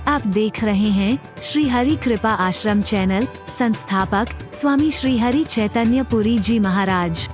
आप देख रहे हैं श्री हरि कृपा आश्रम चैनल। संस्थापक स्वामी श्री हरि चैतन्य पुरी जी महाराज।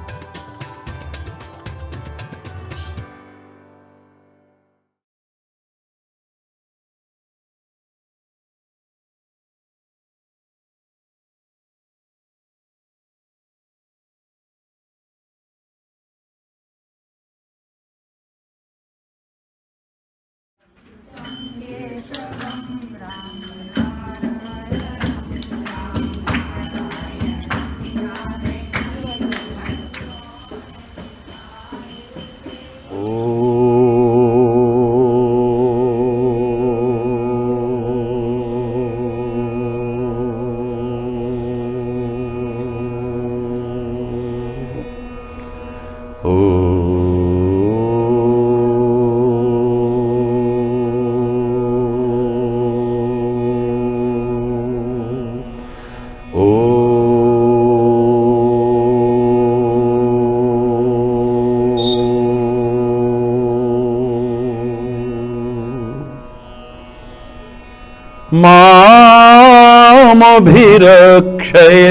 मामभिरक्षये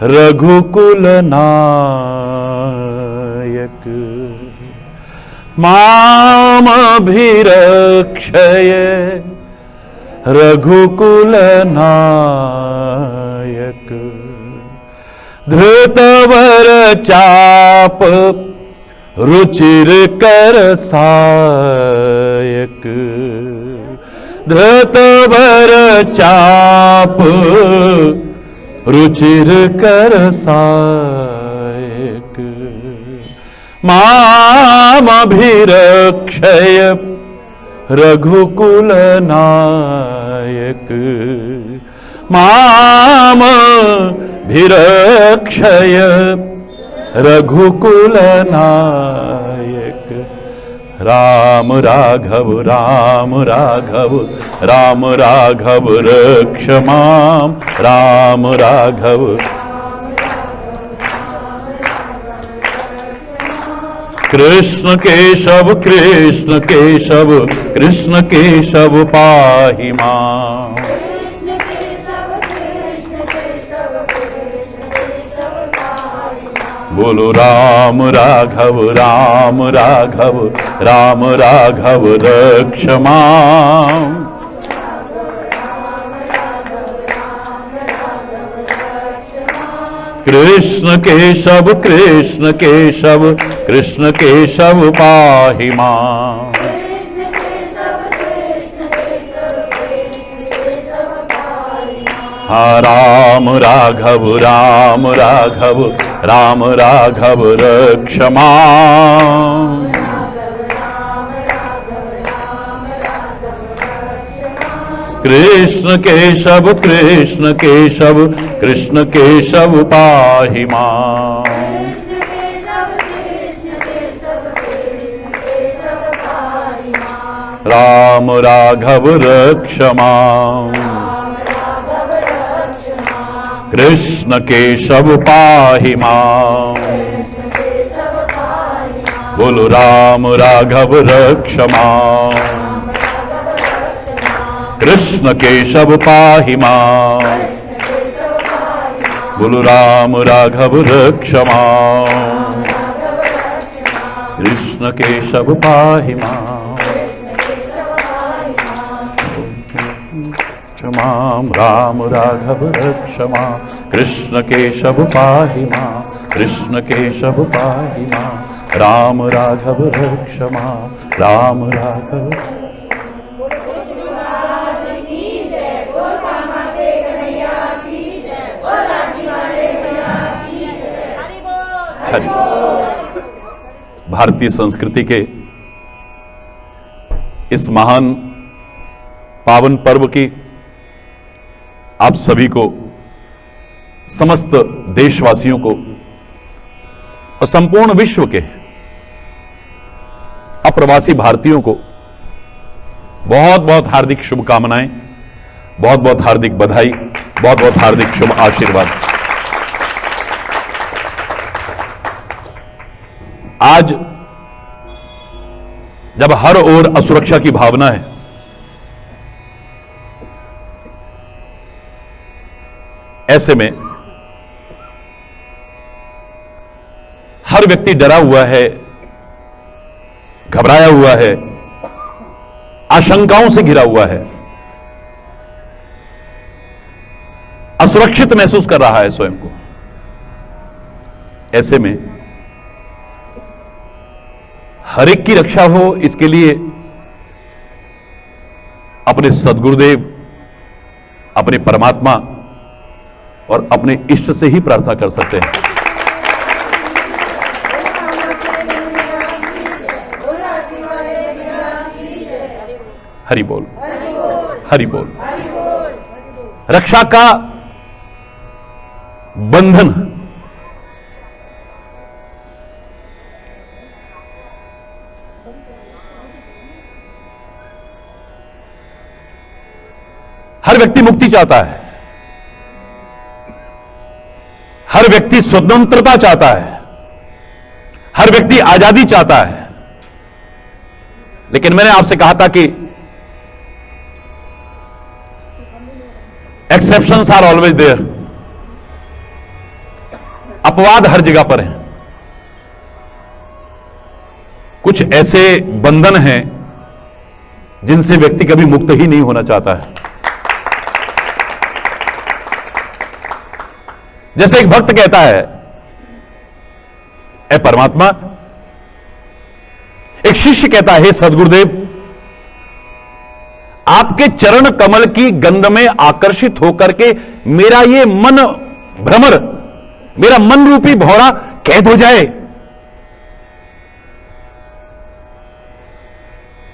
रघुकुलनायक। मामभिरक्षये रघुकुलनायक। धृतवर चाप रुचिरकर सायक। धृतवर चाप रुचिरकर सायक। मामभिरक्षय रघुकुलनायक। मामभिरक्षय रघुकुलनायक। राम राघव राम राघव राम राघव रक्ष माम। राम राघव कृष्ण केशव कृष्ण केशव कृष्ण केशव पाहि माम। बोलो राम राघव राम राघव राम राघव रक्ष माम। कृष्ण केशव कृष्ण केशव कृष्ण केशव पाहि माम। राम राघव राम राघव राम राघव रक्ष माम। कृष्ण केशव कृष्ण केशव कृष्ण केशव पाहि माम। राम राघव रक्ष माम। कृष्ण केशव पाहि माम। बोलो राम राघव रक्ष माम। कृष्ण केशव पाहि माम। बोलो राम राघव रक्ष माम। कृष्ण केशव पाहि माम। माम राम राघव रक्ष माम। कृष्ण केशव पाहि माम। कृष्ण केशव पाहि माम। राम राघव रक्ष माम। राम राघव हरि। भारतीय संस्कृति के इस महान पावन पर्व की आप सभी को, समस्त देशवासियों को और संपूर्ण विश्व के अप्रवासी भारतीयों को बहुत बहुत हार्दिक शुभकामनाएं, बहुत बहुत हार्दिक बधाई, बहुत बहुत हार्दिक शुभ आशीर्वाद। आज जब हर ओर असुरक्षा की भावना है, ऐसे में हर व्यक्ति डरा हुआ है, घबराया हुआ है, आशंकाओं से घिरा हुआ है, असुरक्षित महसूस कर रहा है स्वयं को। ऐसे में हर एक की रक्षा हो, इसके लिए अपने सद्गुरुदेव, अपने परमात्मा और अपने इष्ट से ही प्रार्थना कर सकते हैं। हरि बोल, हरि बोल। रक्षा का बंधन हर व्यक्ति मुक्ति चाहता है, हर व्यक्ति स्वतंत्रता चाहता है, हर व्यक्ति आजादी चाहता है। लेकिन मैंने आपसे कहा था कि एक्सेप्शंस आर ऑलवेज देयर। अपवाद हर जगह पर हैं। कुछ ऐसे बंधन हैं जिनसे व्यक्ति कभी मुक्त ही नहीं होना चाहता है। जैसे एक भक्त कहता है, ए परमात्मा, एक शिष्य कहता है, हे सद्गुरुदेव, आपके चरण कमल की गंध में आकर्षित होकर के मेरा ये मन भ्रमर, मेरा मन रूपी भौरा कैद हो जाए।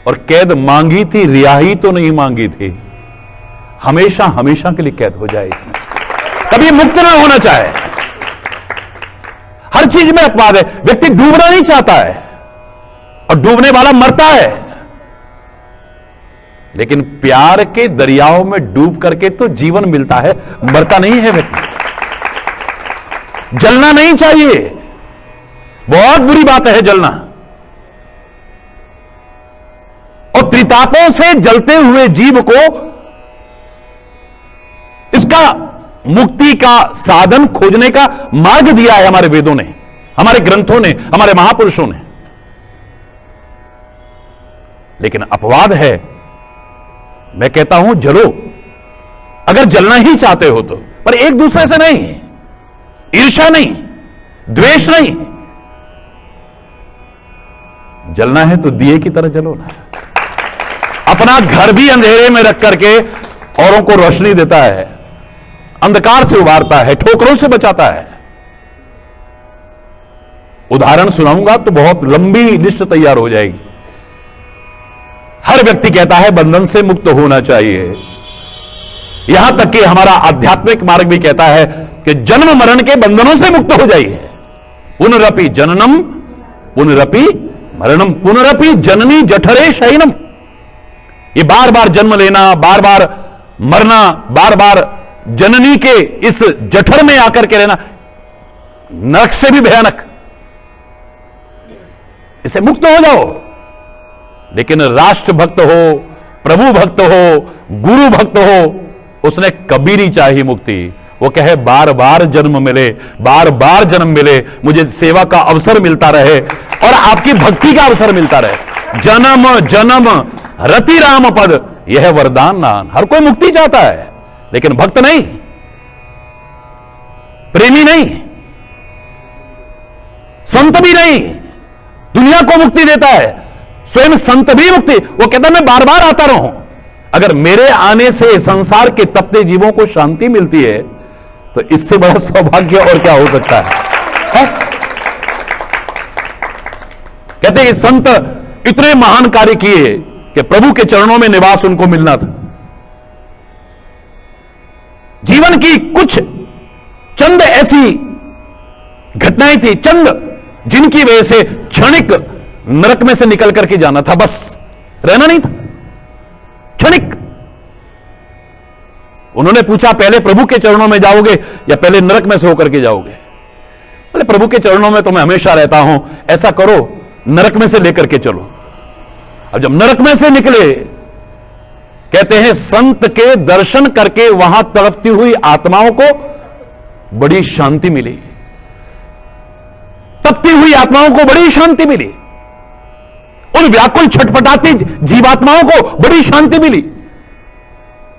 और कैद मांगी थी, रिहाई तो नहीं मांगी थी, हमेशा हमेशा के लिए कैद हो जाए, इसमें कभी मुक्त ना होना चाहे। हर चीज में अपवाद है। व्यक्ति डूबना नहीं चाहता है और डूबने वाला मरता है, लेकिन प्यार के दरियाओं में डूब करके तो जीवन मिलता है, मरता नहीं है व्यक्ति। जलना नहीं चाहिए, बहुत बुरी बात है जलना। और त्रितापों से जलते हुए जीव को इसका मुक्ति का साधन खोजने का मार्ग दिया है हमारे वेदों ने, हमारे ग्रंथों ने, हमारे महापुरुषों ने। लेकिन अपवाद है, मैं कहता हूं जलो, अगर जलना ही चाहते हो तो, पर एक दूसरे से नहीं, ईर्ष्या नहीं, द्वेष नहीं। जलना है तो दिए की तरह जलो ना। अपना घर भी अंधेरे में रख करके औरों को रोशनी देता है, अंधकार से उबारता है, ठोकरों से बचाता है। उदाहरण सुनाऊंगा तो बहुत लंबी लिस्ट तैयार हो जाएगी। हर व्यक्ति कहता है बंधन से मुक्त होना चाहिए। यहां तक कि हमारा आध्यात्मिक मार्ग भी कहता है कि जन्म मरण के बंधनों से मुक्त हो जाइए। पुनरपि जननम पुनरपि मरणम पुनरपि जननी जठरे शयनम। ये बार बार जन्म लेना, बार बार मरना, बार बार जननी के इस जठर में आकर के रहना नरक से भी भयानक। इसे मुक्त हो जाओ। लेकिन राष्ट्र भक्त हो, प्रभु भक्त हो, गुरु भक्त हो, उसने कभी नहीं चाही मुक्ति। वो कहे बार बार जन्म मिले, बार बार जन्म मिले, मुझे सेवा का अवसर मिलता रहे और आपकी भक्ति का अवसर मिलता रहे। जन्म जन्म रति राम पद, यह वरदान नान। हर कोई मुक्ति चाहता है, लेकिन भक्त नहीं, प्रेमी नहीं, संत भी नहीं। दुनिया को मुक्ति देता है, स्वयं संत भी मुक्ति। वो कहता है मैं बार बार आता रहूं। अगर मेरे आने से संसार के तपते जीवों को शांति मिलती है तो इससे बड़ा सौभाग्य और क्या हो सकता है? कहते हैं संत इतने महान कार्य किए कि प्रभु के चरणों में निवास उनको मिलना था। जीवन की कुछ चंद ऐसी घटनाएं थी, चंद, जिनकी वजह से क्षणिक नरक में से निकल करके जाना था, बस रहना नहीं था, क्षणिक। उन्होंने पूछा पहले प्रभु के चरणों में जाओगे या पहले नरक में से होकर के जाओगे? बोले प्रभु के चरणों में तो मैं हमेशा रहता हूं, ऐसा करो नरक में से लेकर के चलो। अब जब नरक में से निकले, कहते हैं संत के दर्शन करके वहां तड़पती हुई आत्माओं को बड़ी शांति मिली, तपती हुई आत्माओं को बड़ी शांति मिली, उन व्याकुल छटपटाती जीवात्माओं को बड़ी शांति मिली।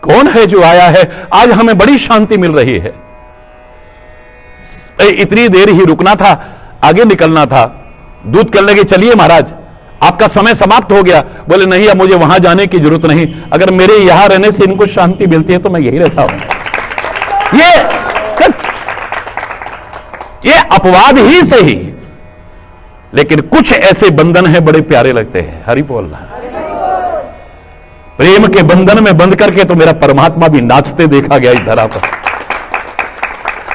कौन है जो आया है आज हमें बड़ी शांति मिल रही है? इतनी देर ही रुकना था, आगे निकलना था। दूत कहने लगे चलिए महाराज आपका समय समाप्त हो गया। बोले नहीं, अब मुझे वहां जाने की जरूरत नहीं, अगर मेरे यहां रहने से इनको शांति मिलती है तो मैं यही रहता हूं। ये अपवाद ही सही, लेकिन कुछ ऐसे बंधन हैं बड़े प्यारे लगते हैं। हरि बोल रहा, प्रेम के बंधन में बंध करके तो मेरा परमात्मा भी नाचते देखा गया इस धरा पर।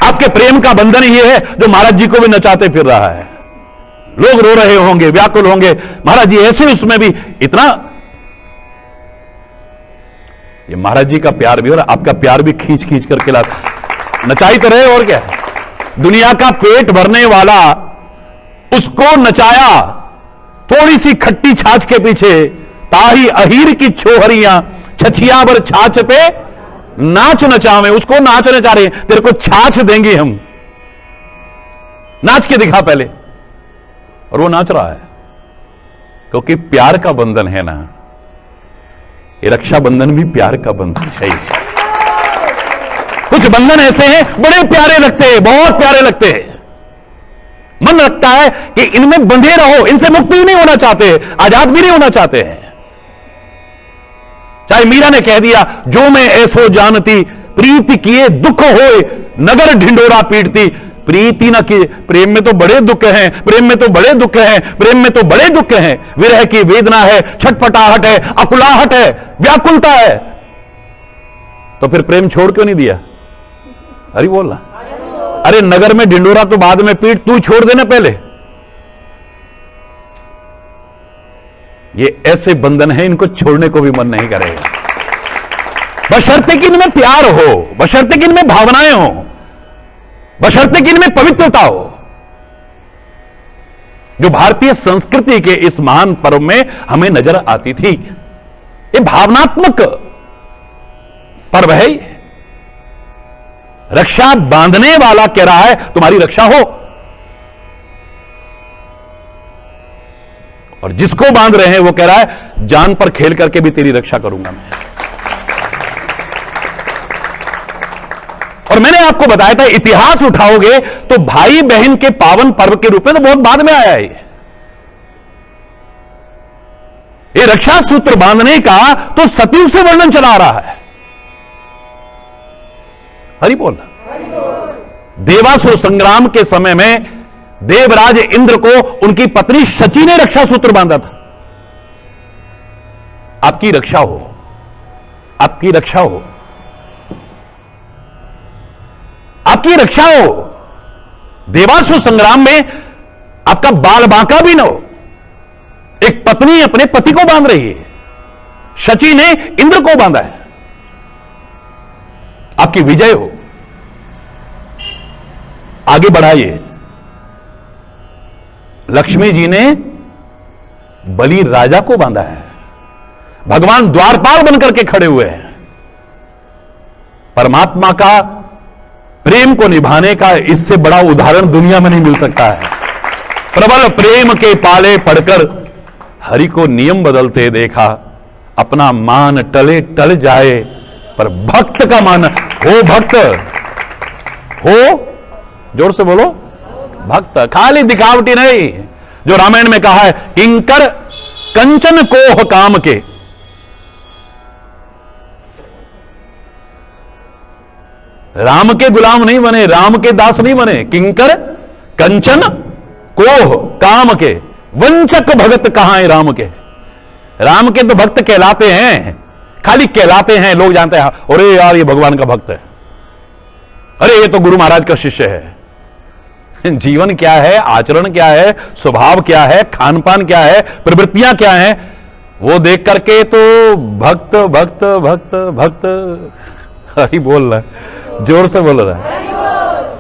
आपके प्रेम का बंधन ही है जो महाराज जी को भी नचाते फिर रहा है। लोग रो रहे होंगे, व्याकुल होंगे, महाराज जी ऐसे उसमें भी इतना। ये महाराज जी का प्यार भी और आपका प्यार भी खींच खींच करके ला नचाई तो रहे। और क्या है, दुनिया का पेट भरने वाला उसको नचाया थोड़ी सी खट्टी छाछ के पीछे, ताही अहीर की छोहरियां छछिया बर छाछ पे नाच नचावे। उसको नाच नचा रहे, तेरे को छाछ देंगे हम, नाच के दिखा पहले। और वो नाच रहा है क्योंकि प्यार का बंधन है ना। ये रक्षाबंधन भी प्यार का बंधन है ही। कुछ बंधन ऐसे हैं बड़े प्यारे लगते हैं, बहुत प्यारे लगते हैं। मन लगता है कि इनमें बंधे रहो, इनसे मुक्त भी नहीं होना चाहते, आजाद भी नहीं होना चाहते हैं। चाहे मीरा ने कह दिया जो मैं ऐसो जानती, प्रीति किए दुख होए नगर ढिंडोरा पीटती। प्रीति ना किए, प्रेम में तो बड़े दुख हैं, प्रेम में तो बड़े दुख हैं, प्रेम में तो बड़े दुख हैं। विरह की वेदना है, छटपटाहट है, अकुलाहट है, व्याकुलता है। तो फिर प्रेम छोड़ क्यों नहीं दिया? हरि बोलना। अरे नगर में ढिंडोरा तो बाद में पीट, तू छोड़ देना पहले। ये ऐसे बंधन है, इनको छोड़ने को भी मन नहीं करेगा, बशर्ते कि इनमें प्यार हो, बशर्ते कि इनमें भावनाएं हो, बशर्ते कि इनमें पवित्रता हो। जो भारतीय संस्कृति के इस महान पर्व में हमें नजर आती थी, ये भावनात्मक पर्व है। रक्षा बांधने वाला कह रहा है तुम्हारी रक्षा हो, और जिसको बांध रहे हैं वो कह रहा है जान पर खेल करके भी तेरी रक्षा करूंगा मैं। और मैंने आपको बताया था, इतिहास उठाओगे तो भाई बहन के पावन पर्व के रूप में तो बहुत बाद में आया है। ये रक्षा सूत्र बांधने का तो सतयुग से वर्णन चला आ रहा है। हरि बोल। देवासुर संग्राम के समय में देवराज इंद्र को उनकी पत्नी शची ने रक्षा सूत्र बांधा था। आपकी रक्षा हो, आपकी रक्षा हो, आपकी रक्षा हो। देवासुर संग्राम में आपका बाल बांका भी न हो। एक पत्नी अपने पति को बांध रही है, शची ने इंद्र को बांधा है। आपकी विजय हो, आगे बढ़ाइए। लक्ष्मी जी ने बलि राजा को बांधा है, भगवान द्वारपाल बनकर के खड़े हुए हैं। परमात्मा का प्रेम को निभाने का इससे बड़ा उदाहरण दुनिया में नहीं मिल सकता है। प्रबल प्रेम के पाले पड़कर हरि को नियम बदलते देखा, अपना मान टले टल जाए पर भक्त का मान हो। भक्त हो, जोर से बोलो, भक्त, खाली दिखावटी नहीं। जो रामायण में कहा है, किंकर कंचन कोह काम के। राम के गुलाम नहीं बने, राम के दास नहीं बने, किंकर कंचन कोह काम के। वंचक भगत कहां है राम के? राम के तो भक्त कहलाते हैं, खाली कहलाते हैं, लोग जानते हैं अरे यार ये भगवान का भक्त है, अरे ये तो गुरु महाराज का शिष्य है। जीवन क्या है, आचरण क्या है, स्वभाव क्या है, खान पान क्या है, प्रवृत्तियां क्या हैं, वो देख करके तो भक्त भक्त भक्त भक्त हरि बोल रहा है, जोर से बोल रहा है।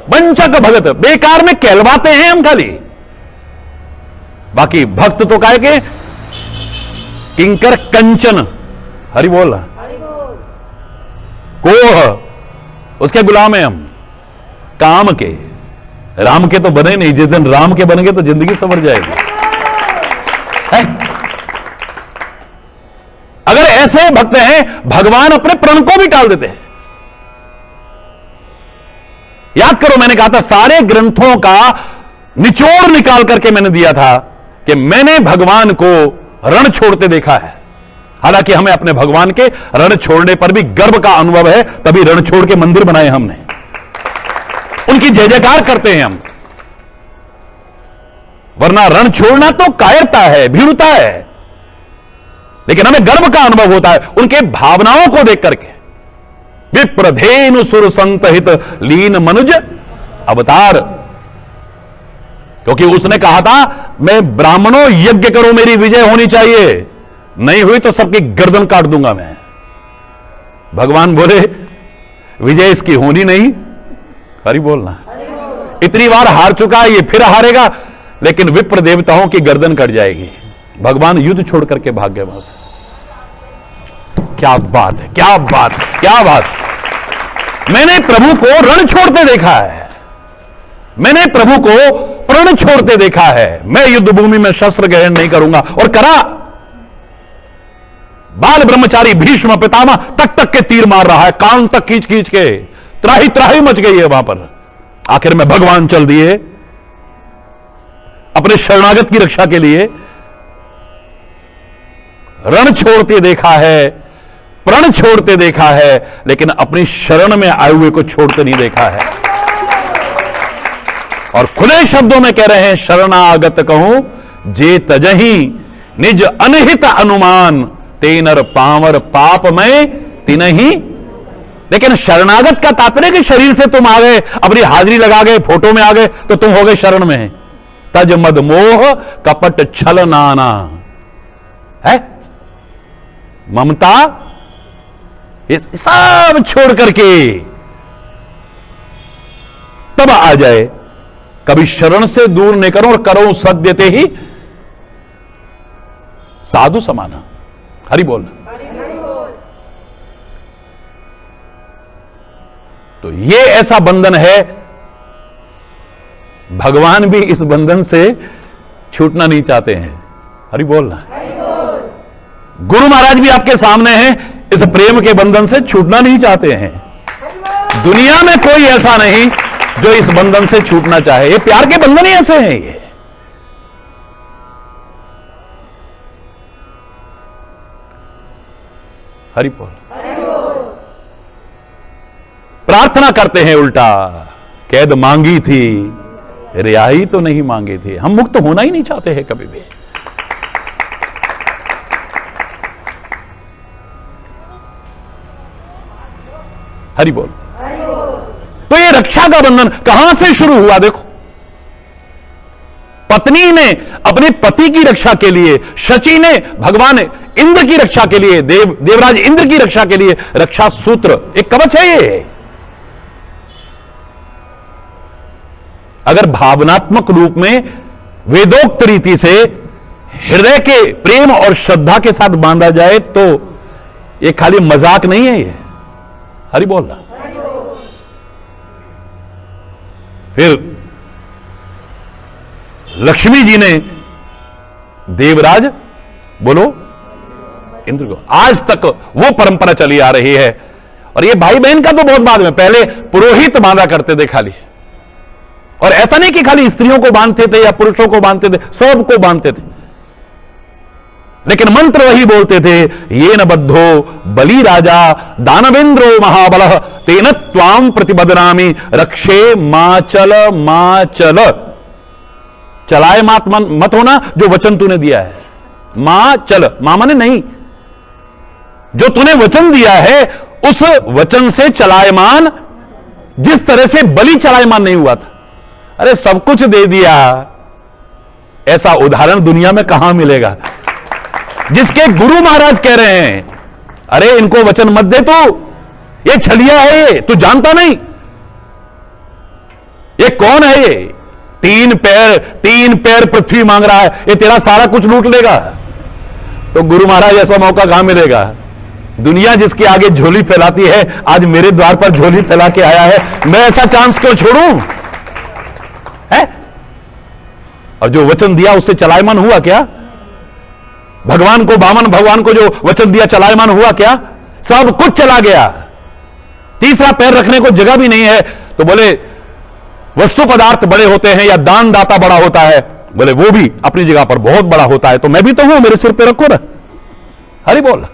वंचक भगत, बेकार में कहलवाते हैं हम खाली। बाकी भक्त तो काहे के? किंकर कंचन, हरि बोल रहा, कोह, उसके गुलाम हैं हम। काम के, राम के तो बने नहीं। जिस दिन राम के बनेंगे तो जिंदगी संवर जाएगी। है? अगर ऐसे भक्त हैं, भगवान अपने प्रण को भी टाल देते हैं। याद करो, मैंने कहा था सारे ग्रंथों का निचोड़ निकाल करके मैंने दिया था कि मैंने भगवान को रण छोड़ते देखा है। हालांकि हमें अपने भगवान के रण छोड़ने पर भी गर्व का अनुभव है, तभी रण छोड़ के मंदिर बनाए हमने, उनकी जय जयकार करते हैं हम। वरना रण छोड़ना तो कायरता है, भीरुता है। लेकिन हमें गर्व का अनुभव होता है उनके भावनाओं को देख करके। विप्रधेनु सुर संतहित लीन मनुज अवतार, क्योंकि उसने कहा था मैं ब्राह्मणों यज्ञ करो, मेरी विजय होनी चाहिए, नहीं हुई तो सबकी गर्दन काट दूंगा मैं। भगवान बोले विजय इसकी होनी नहीं। हरि बोलना, इतनी बार हार चुका है, ये फिर हारेगा, लेकिन विप्र देवताओं की गर्दन कट जाएगी। भगवान युद्ध छोड़ करके भाग गए वहां से। क्या बात है, क्या बात, क्या बात। मैंने प्रभु को रण छोड़ते देखा है, मैंने प्रभु को प्रण छोड़ते देखा है। मैं युद्ध भूमि में शस्त्र ग्रहण नहीं करूंगा, और करा। बाल ब्रह्मचारी भीष्म पितामह तक तक के तीर मार रहा है, कान तक खींच खींच के, त्राही त्राही मच गई है वहां पर। आखिर में भगवान चल दिए अपने शरणागत की रक्षा के लिए। रण छोड़ते देखा है, प्रण छोड़ते देखा है, लेकिन अपनी शरण में आए हुए को छोड़ते नहीं देखा है। और खुले शब्दों में कह रहे हैं, शरणागत कहूं जे तजही निज अनहित अनुमान, तेनर पावर पाप में तिनही। लेकिन शरणागत का तात्पर्य कि शरीर से तुम आ गए, अपनी हाजिरी लगा गए, फोटो में आ गए तो तुम हो गए शरण में। तज मद मोह कपट छल नाना है, ममता ये सब छोड़ करके तब आ जाए। कभी शरण से दूर नहीं करो, और करो सद्यते ही साधु समाना। हरि बोलना। तो ये ऐसा बंधन है, भगवान भी इस बंधन से छूटना नहीं चाहते हैं। हरि बोलना। गुरु महाराज भी आपके सामने हैं, इस प्रेम के बंधन से छूटना नहीं चाहते हैं। दुनिया में कोई ऐसा नहीं जो इस बंधन से छूटना चाहे। ये प्यार के बंधन ही ऐसे हैं। ये हरि बोल। प्रार्थना करते हैं उल्टा, कैद मांगी थी रिहाई तो नहीं मांगी थी। हम मुक्त होना ही नहीं चाहते हैं कभी भी। हरि बोल। तो ये रक्षा का बंधन कहां से शुरू हुआ? देखो, पत्नी ने अपने पति की रक्षा के लिए, शची ने भगवान इंद्र की रक्षा के लिए, देवराज इंद्र की रक्षा के लिए रक्षा सूत्र, एक कवच है ये। अगर भावनात्मक रूप में वेदोक्त रीति से हृदय के प्रेम और श्रद्धा के साथ बांधा जाए तो ये खाली मजाक नहीं है। ये हरि बोलना। फिर लक्ष्मी जी ने देवराज बोलो इंद्र को, आज तक वो परंपरा चली आ रही है। और ये भाई बहन का तो बहुत बाद में, पहले पुरोहित बांधा करते थे खाली। और ऐसा नहीं कि खाली स्त्रियों को बांधते थे या पुरुषों को बांधते थे, सबको बांधते थे। लेकिन मंत्र वही बोलते थे, ये न बद्धो बलि राजा दानवेंद्रो महाबल तेन त्वाम प्रतिबदनामी रक्षे माचल माचल। चलाए मत होना, जो वचन तूने दिया है। मां चल, मामा ने नहीं, जो तूने वचन दिया है उस वचन से चलायमान, जिस तरह से बलि चलायमान नहीं हुआ था। अरे सब कुछ दे दिया, ऐसा उदाहरण दुनिया में कहां मिलेगा? जिसके गुरु महाराज कह रहे हैं, अरे इनको वचन मत दे, तू ये छलिया है, ये तू जानता नहीं, ये कौन है? ये तीन पैर पृथ्वी मांग रहा है, ये तेरा सारा कुछ लूट लेगा। तो गुरु महाराज ऐसा मौका कहां मिलेगा? दुनिया जिसके आगे झोली फैलाती है आज मेरे द्वार पर झोली फैला के आया है। मैं ऐसा चांस क्यों छोड़ूं? है? और जो वचन दिया उससे चलायमान हुआ क्या? भगवान को, बामन भगवान को जो वचन दिया चलायमान हुआ क्या? सब कुछ चला गया। तीसरा पैर रखने को जगह भी नहीं है। तो बोले वस्तु पदार्थ बड़े होते हैं या दान दाता बड़ा होता है? बोले वो भी अपनी जगह पर बहुत बड़ा होता है। तो मैं भी तो हूं, मेरे सिर पे रखो ना। हरि बोल।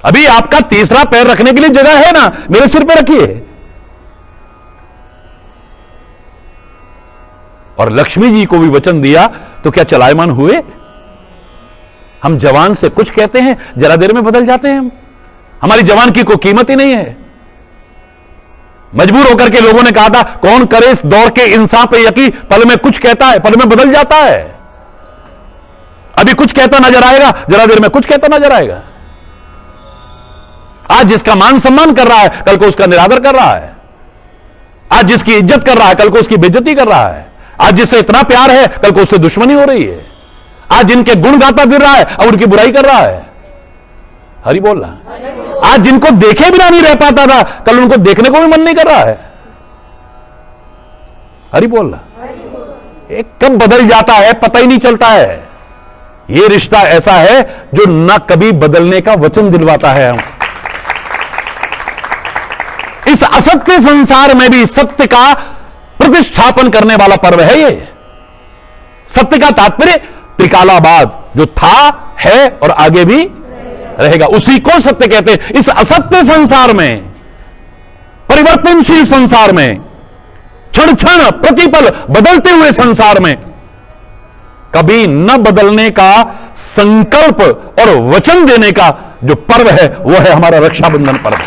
अभी आपका तीसरा पैर रखने के लिए जगह है ना, मेरे सिर पे रखिए। और लक्ष्मी जी को भी वचन दिया तो क्या चलायमान हुए? हम जवान से कुछ कहते हैं, जरा देर में बदल जाते हैं। हम हमारी जवान की कोई कीमत ही नहीं है। मजबूर होकर के लोगों ने कहा था, कौन करे इस दौर के इंसान पे यकीन, पल में कुछ कहता है, पल में बदल जाता है। अभी कुछ कहता नजर आएगा, जरा देर में कुछ कहता नजर आएगा। आज जिसका मान सम्मान कर रहा है, कल को उसका निरादर कर रहा है। आज जिसकी इज्जत कर रहा है, कल को उसकी बेइज्जती कर रहा है। आज जिससे इतना प्यार है, कल को उससे दुश्मनी हो रही है। आज जिनके गुण गाता फिर रहा है, अब उनकी बुराई कर रहा है। हरि बोल रहा। आज जिनको देखे बिना नहीं रह पाता था, कल उनको देखने को भी मन नहीं कर रहा है। हरि बोल रहा। एक कब बदल जाता है पता ही नहीं चलता है। यह रिश्ता ऐसा है जो न कभी बदलने का वचन दिलवाता है। हम इस असत्य संसार में भी सत्य का प्रतिष्ठापन करने वाला पर्व है। ये सत्य का तात्पर्य त्रिकालाबाद, जो था, है और आगे भी रहेगा, उसी को सत्य कहते हैं। इस असत्य संसार में, परिवर्तनशील संसार में, क्षण क्षण प्रतिपल बदलते हुए संसार में कभी न बदलने का संकल्प और वचन देने का जो पर्व है वो है हमारा रक्षाबंधन पर्व।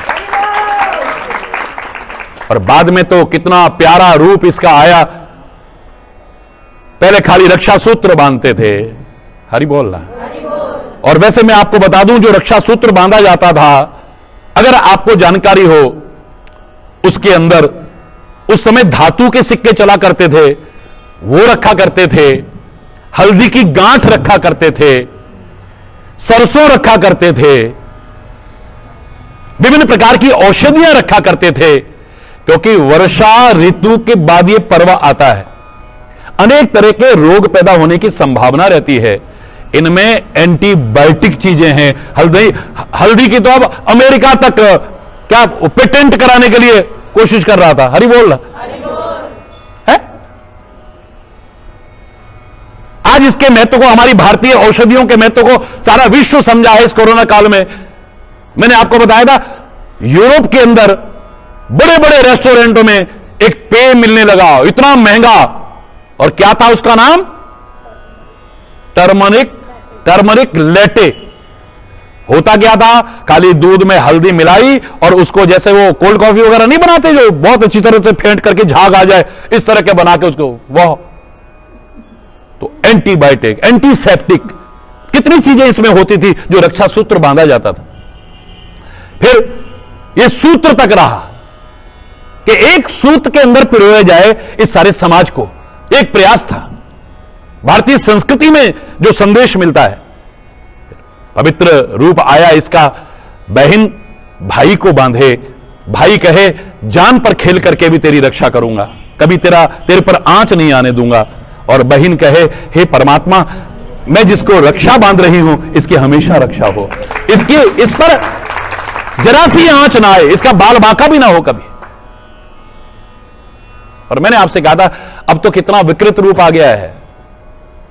और बाद में तो कितना प्यारा रूप इसका आया। पहले खाली रक्षा सूत्र बांधते थे। हरि बोल रहा। और वैसे मैं आपको बता दूं, जो रक्षा सूत्र बांधा जाता था, अगर आपको जानकारी हो, उसके अंदर उस समय धातु के सिक्के चला करते थे, वो रखा करते थे, हल्दी की गांठ रखा करते थे, सरसों रखा करते थे, विभिन्न प्रकार की औषधियां रखा करते थे, क्योंकि वर्षा ऋतु के बाद यह पर्व आता है। अनेक तरह के रोग पैदा होने की संभावना रहती है। इनमें एंटीबायोटिक चीजें हैं। हल्दी की तो अब अमेरिका तक क्या पेटेंट कराने के लिए कोशिश कर रहा था। हरि बोल है। आज इसके महत्व को, हमारी भारतीय औषधियों के महत्व को सारा विश्व समझा है। इस कोरोना काल में मैंने आपको बताया था, यूरोप के अंदर बड़े बड़े रेस्टोरेंटों में एक पेय मिलने लगा, इतना महंगा, और क्या था उसका नाम? टर्मरिक लेटे। होता क्या था, खाली दूध में हल्दी मिलाई और उसको, जैसे वो कोल्ड कॉफी वगैरह नहीं बनाते जो बहुत अच्छी तरह से फेंट करके झाग आ जाए, इस तरह के बना के उसको, वह तो एंटीबायोटिक, एंटीसेप्टिक, कितनी चीजें इसमें होती थी जो रक्षा सूत्र बांधा जाता था। फिर यह सूत्र तक रहा कि एक सूत्र के अंदर पिरोया जाए इस सारे समाज को, एक प्रयास था। भारतीय संस्कृति में जो संदेश मिलता है, पवित्र रूप आया इसका, बहन भाई को बांधे, भाई कहे जान पर खेल करके भी तेरी रक्षा करूंगा, कभी तेरे पर आंच नहीं आने दूंगा, और बहन कहे हे परमात्मा, मैं जिसको रक्षा बांध रही हूं इसकी हमेशा रक्षा हो, इस पर जरा सी आंच ना आए, इसका बाल बांका भी ना हो कभी। और मैंने आपसे कहा था, अब तो कितना विकृत रूप आ गया है।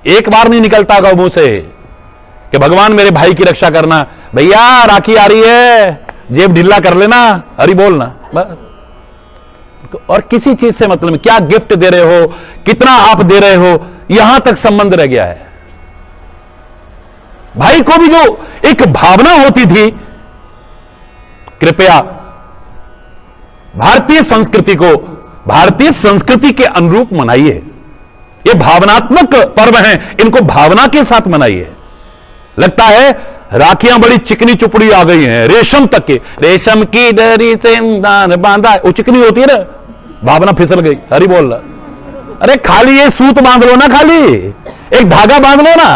एक बार नहीं निकलता होगा मुंह से कि भगवान मेरे भाई की रक्षा करना। भैया राखी आ रही है, जेब ढीला कर लेना, हरि बोलना बस। और किसी चीज से मतलब नहीं, क्या गिफ्ट दे रहे हो, कितना आप दे रहे हो, यहां तक संबंध रह गया है। भाई को भी जो एक भावना होती थी, कृपया भारतीय संस्कृति को भारतीय संस्कृति के अनुरूप मनाइए। ये भावनात्मक पर्व हैं, इनको भावना के साथ मनाइए। लगता है राखियां बड़ी चिकनी चुपड़ी आ गई हैं, रेशम तक के, रेशम की डरी से बांधा, वो चिकनी होती है ना, भावना फिसल गई। हरि बोल रहा। अरे खाली ये सूत बांध लो ना, खाली एक धागा बांध लो ना,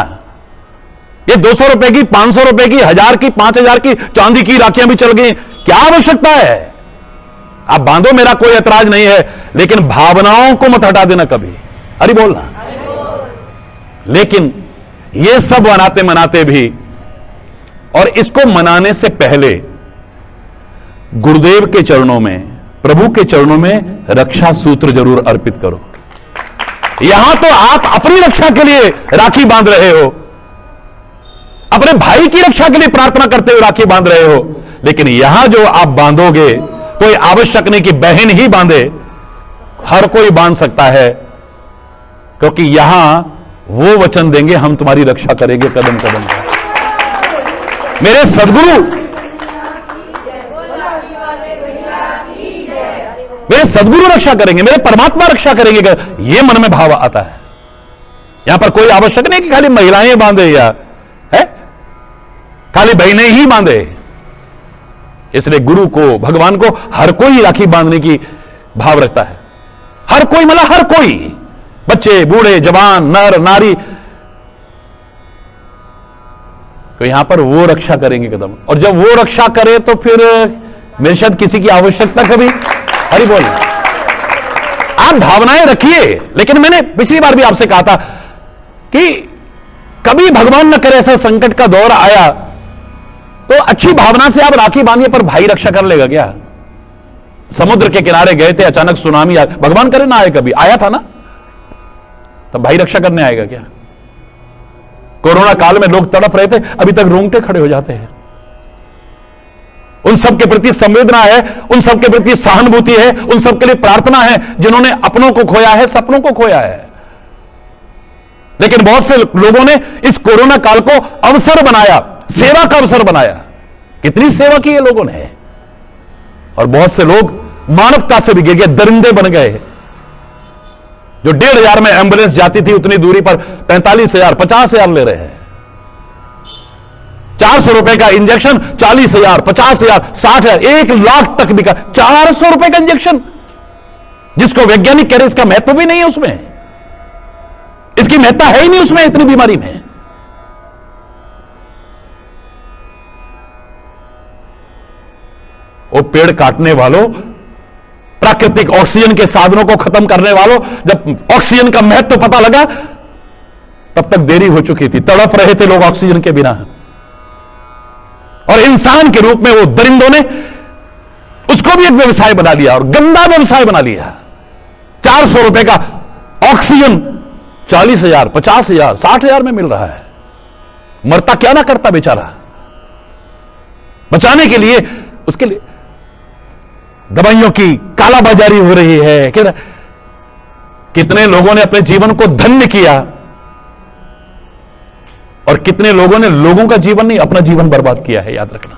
ये 200 रुपए की, 500 रुपए की, 1000 की, 5000 की चांदी की राखियां भी चल गई, क्या आवश्यकता है? आप बांधो, मेरा कोई ऐतराज नहीं है, लेकिन भावनाओं को मत हटा देना कभी। हरि बोलना। लेकिन ये सब मनाते मनाते भी, और इसको मनाने से पहले गुरुदेव के चरणों में, प्रभु के चरणों में रक्षा सूत्र जरूर अर्पित करो। यहां तो आप अपनी रक्षा के लिए राखी बांध रहे हो, अपने भाई की रक्षा के लिए प्रार्थना करते हुए राखी बांध रहे हो, लेकिन यहां जो आप बांधोगे, कोई आवश्यक नहीं कि बहन ही बांधे, हर कोई बांध सकता है, क्योंकि यहां वो वचन देंगे, हम तुम्हारी रक्षा करेंगे कदम कदम पर। मेरे सदगुरु, मेरे सदगुरु रक्षा करेंगे, मेरे परमात्मा रक्षा करेंगे, ये मन में भाव आता है। यहां पर कोई आवश्यक नहीं कि खाली महिलाएं बांधे या है खाली बहनें ही बांधे। इसलिए गुरु को, भगवान को हर कोई राखी बांधने की भाव रखता है। हर कोई, मतलब हर कोई, बच्चे, बूढ़े, जवान, नर, नारी, तो यहां पर वो रक्षा करेंगे कदम। और जब वो रक्षा करे तो फिर मेरे शायद किसी की आवश्यकता कभी, हरि बोल। आप भावनाएं रखिए, लेकिन मैंने पिछली बार भी आपसे कहा था कि कभी भगवान न करे ऐसा संकट का दौर आया तो अच्छी भावना से आप राखी बांधिए, पर भाई रक्षा कर लेगा क्या? समुद्र के किनारे गए थे, अचानक सुनामी आ, भगवान करे ना आए, कभी आया था ना, तब भाई रक्षा करने आएगा क्या? कोरोना काल में लोग तड़प रहे थे, अभी तक रोंगटे खड़े हो जाते हैं। उन सब के प्रति संवेदना है, उन सब के प्रति सहानुभूति है, उन सब के लिए प्रार्थना है जिन्होंने अपनों को खोया है, सपनों को खोया है। लेकिन बहुत से लोगों ने इस कोरोना काल को अवसर बनाया, सेवा का अवसर बनाया। कितनी सेवा की है लोगों ने, और बहुत से लोग मानवता से भी गिर गए, दरिंदे बन गए। जो 1500 में एंबुलेंस जाती थी, उतनी दूरी पर 45,000, 50,000 ले रहे हैं। 400 रुपए का इंजेक्शन 40,000, 50,000, 60,000, 1 लाख तक बिका। 400 रुपए का इंजेक्शन, जिसको वैज्ञानिक कह रहे इसका महत्व भी नहीं है उसमें, इसकी महत्ता है ही नहीं उसमें, इतनी बीमारी में। वो पेड़ काटने वालों, प्राकृतिक ऑक्सीजन के साधनों को खत्म करने वालों, जब ऑक्सीजन का महत्व पता लगा तब तक देरी हो चुकी थी। तड़प रहे थे लोग ऑक्सीजन के बिना, और इंसान के रूप में वो दरिंदों ने उसको भी एक व्यवसाय बना लिया, और गंदा व्यवसाय बना लिया। 400 रुपए का ऑक्सीजन 40,000, 50,000, 60,000 में मिल रहा है। मरता क्या ना करता बेचारा, बचाने के लिए उसके लिए दवाइयों की कालाबाजारी हो रही है। कितने लोगों ने अपने जीवन को धन्य किया, और कितने लोगों ने लोगों का जीवन नहीं, अपना जीवन बर्बाद किया है। याद रखना,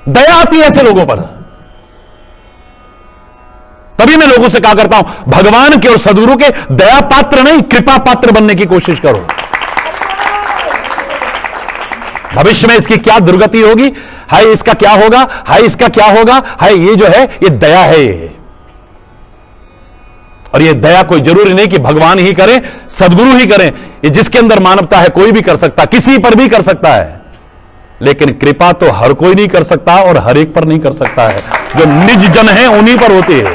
दया आती है ऐसे लोगों पर। तभी मैं लोगों से कहा करता हूं, भगवान के और सदगुरु के दया पात्र नहीं, कृपा पात्र बनने की कोशिश करो। भविष्य में इसकी क्या दुर्गति होगी, हाय इसका क्या होगा, हाय इसका क्या होगा, हाय ये जो है ये दया है ये। और ये दया कोई जरूरी नहीं कि भगवान ही करें, सदगुरु ही करें। ये जिसके अंदर मानवता है कोई भी कर सकता, किसी पर भी कर सकता है। लेकिन कृपा तो हर कोई नहीं कर सकता, और हर एक पर नहीं कर सकता है। जो निज जन है उन्हीं पर होती है।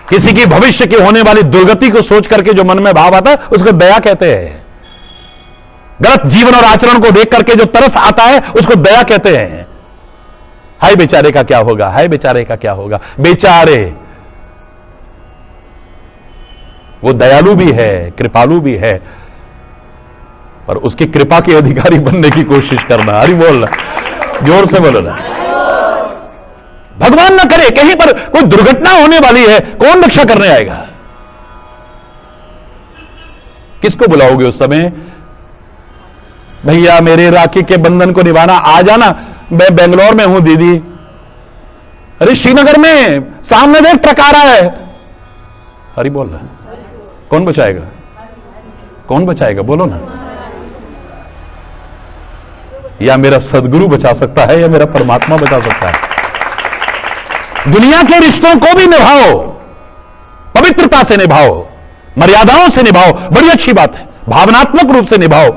किसी की भविष्य की होने वाली दुर्गति को सोच करके जो मन में भाव आता है उसको दया कहते हैं। गलत जीवन और आचरण को देख करके जो तरस आता है उसको दया कहते हैं। हाय बेचारे का क्या होगा, हाय बेचारे का क्या होगा। बेचारे, वो दयालु भी है, कृपालु भी है, पर उसकी कृपा के अधिकारी बनने की कोशिश करना। हरि बोल, जोर से बोलो ना। भगवान ना करे कहीं पर कोई दुर्घटना होने वाली है, कौन रक्षा करने आएगा? किसको बुलाओगे उस समय? भैया मेरे राखी के बंधन को निभाना आ जाना, मैं बेंगलोर में हूं दीदी। अरे श्रीनगर में सामने देख ट्रक आ रहा है। हरि बोल रहा, कौन बचाएगा? कौन बचाएगा? बोलो ना। या मेरा सदगुरु बचा सकता है, या मेरा परमात्मा बचा सकता है। दुनिया के रिश्तों को भी निभाओ, पवित्रता से निभाओ, मर्यादाओं से निभाओ, बड़ी अच्छी बात है। भावनात्मक रूप से निभाओ।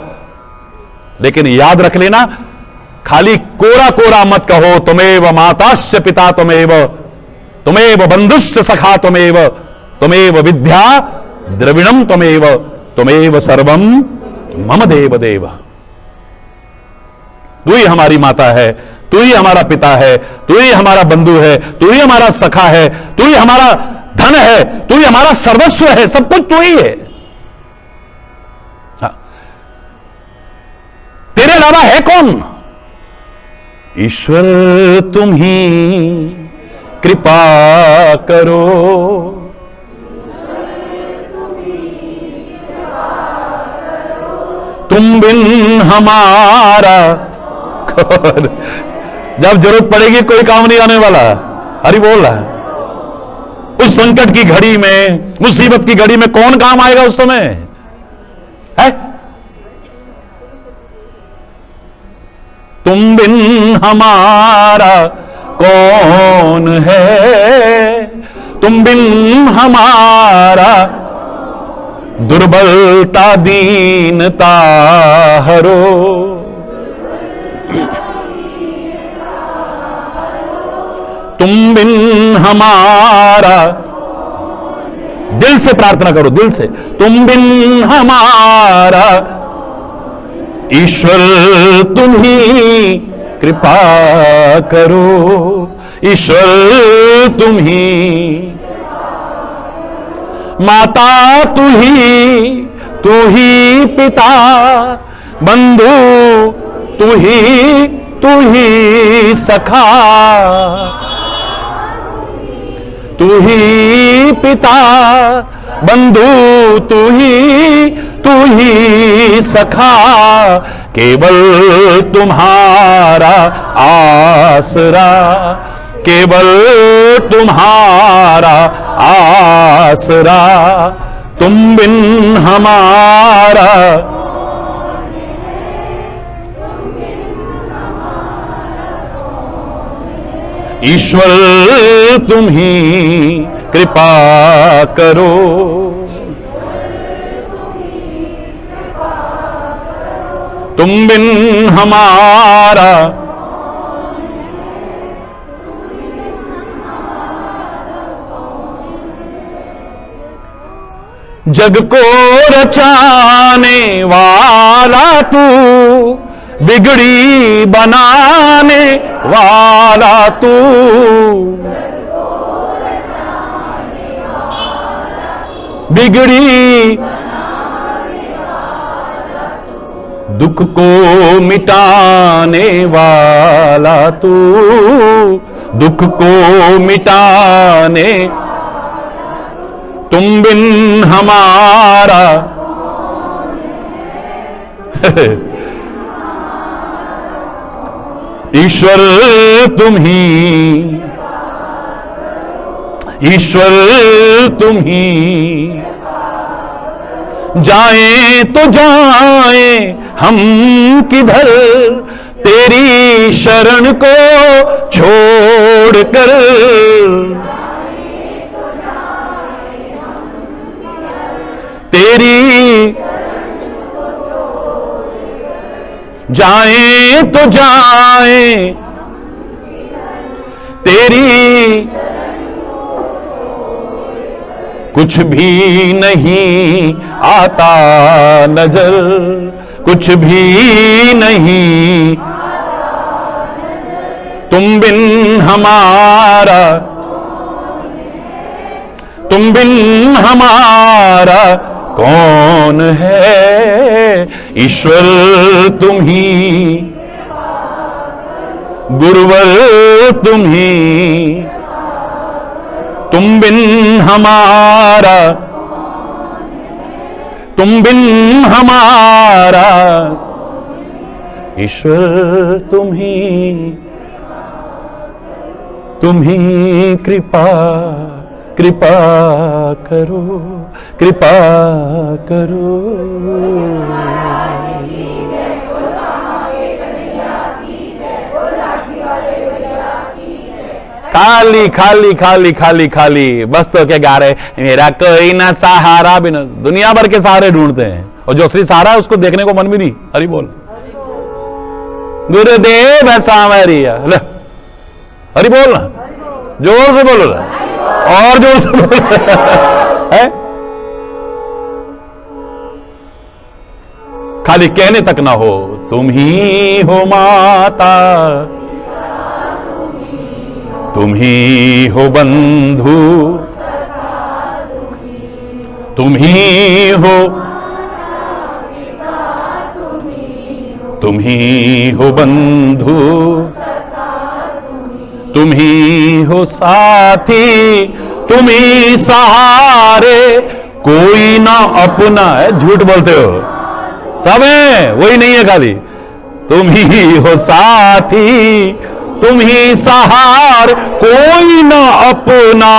लेकिन याद रख लेना, खाली कोरा कोरा मत कहो तुमेव माताश्च पिता तुमेव बंधुश्च सखा तुमेव विद्या द्रविणम तुमेव सर्वम मम देव देव। तू ही हमारी माता है, तू ही हमारा पिता है, तू ही हमारा बंधु है, तू ही हमारा सखा है, तू ही हमारा धन है, तू ही हमारा सर्वस्व है, सब कुछ तू ही है। हाँ। तेरे अलावा है कौन? ईश्वर तुम ही कृपा करो, तुम बिन हमारा जब जरूरत पड़ेगी कोई काम नहीं आने वाला। हरि बोल रहा है। उस संकट की घड़ी में, मुसीबत की घड़ी में कौन काम आएगा उस समय है? तुम बिन हमारा कौन है, तुम बिन हमारा दुर्बलता दीनता हरो, तुम बिन हमारा, दिल से प्रार्थना करो, दिल से, तुम बिन हमारा ईश्वर तुम ही कृपा करो, ईश्वर तुम ही, माता तू ही पिता बंधु तू ही सखा, तू ही पिता बंधु तू ही सखा, केवल तुम्हारा आसरा, केवल तुम्हारा आसरा, तुम बिन हमारा ईश्वर तुम ही कृपा करो, तुम बिन हमारा जग को रचाने वाला तू, बिगड़ी बनाने वाला तू, बिगड़ी दुख को मिटाने वाला तू, दुख को मिटाने, तुम बिन हमारा ईश्वर तुम ही, ईश्वर तुम ही, जाएं तो जाएं हम किधर तेरी शरण को छोड़कर, तेरी जाएं तो जाएं तेरी, कुछ भी नहीं आता नजर, कुछ भी नहीं, तुम बिन हमारा, तुम बिन हमारा कौन है, ईश्वर तुम ही, गुरुवर तुम ही, तुम बिन हमारा, तुम बिन हमारा ईश्वर तुम ही कृपा कृपा करो, कृपा करो। खाली खाली खाली खाली खाली बस तो क्या गा रहे, मेरा कोई ना सहारा भी ना, दुनिया भर के सहारे ढूंढते हैं। और जो श्री सहारा है उसको देखने को मन भी नहीं। हरि बोल। गुरुदेव है सांवरिया, ले हरि बोल ना, जोर से बोलो ना, और जोर से बोलो है। खाली कहने तक ना हो, तुम ही हो माता, तुम ही हो बंधु, तुम ही हो, तुम ही हो बंधु, तुम ही हो साथी, तुम ही सहारे, कोई ना अपना है। झूठ बोलते हो, सब है, वही नहीं है खाली। तुम ही हो साथी, तुम ही सहार, कोई ना अपना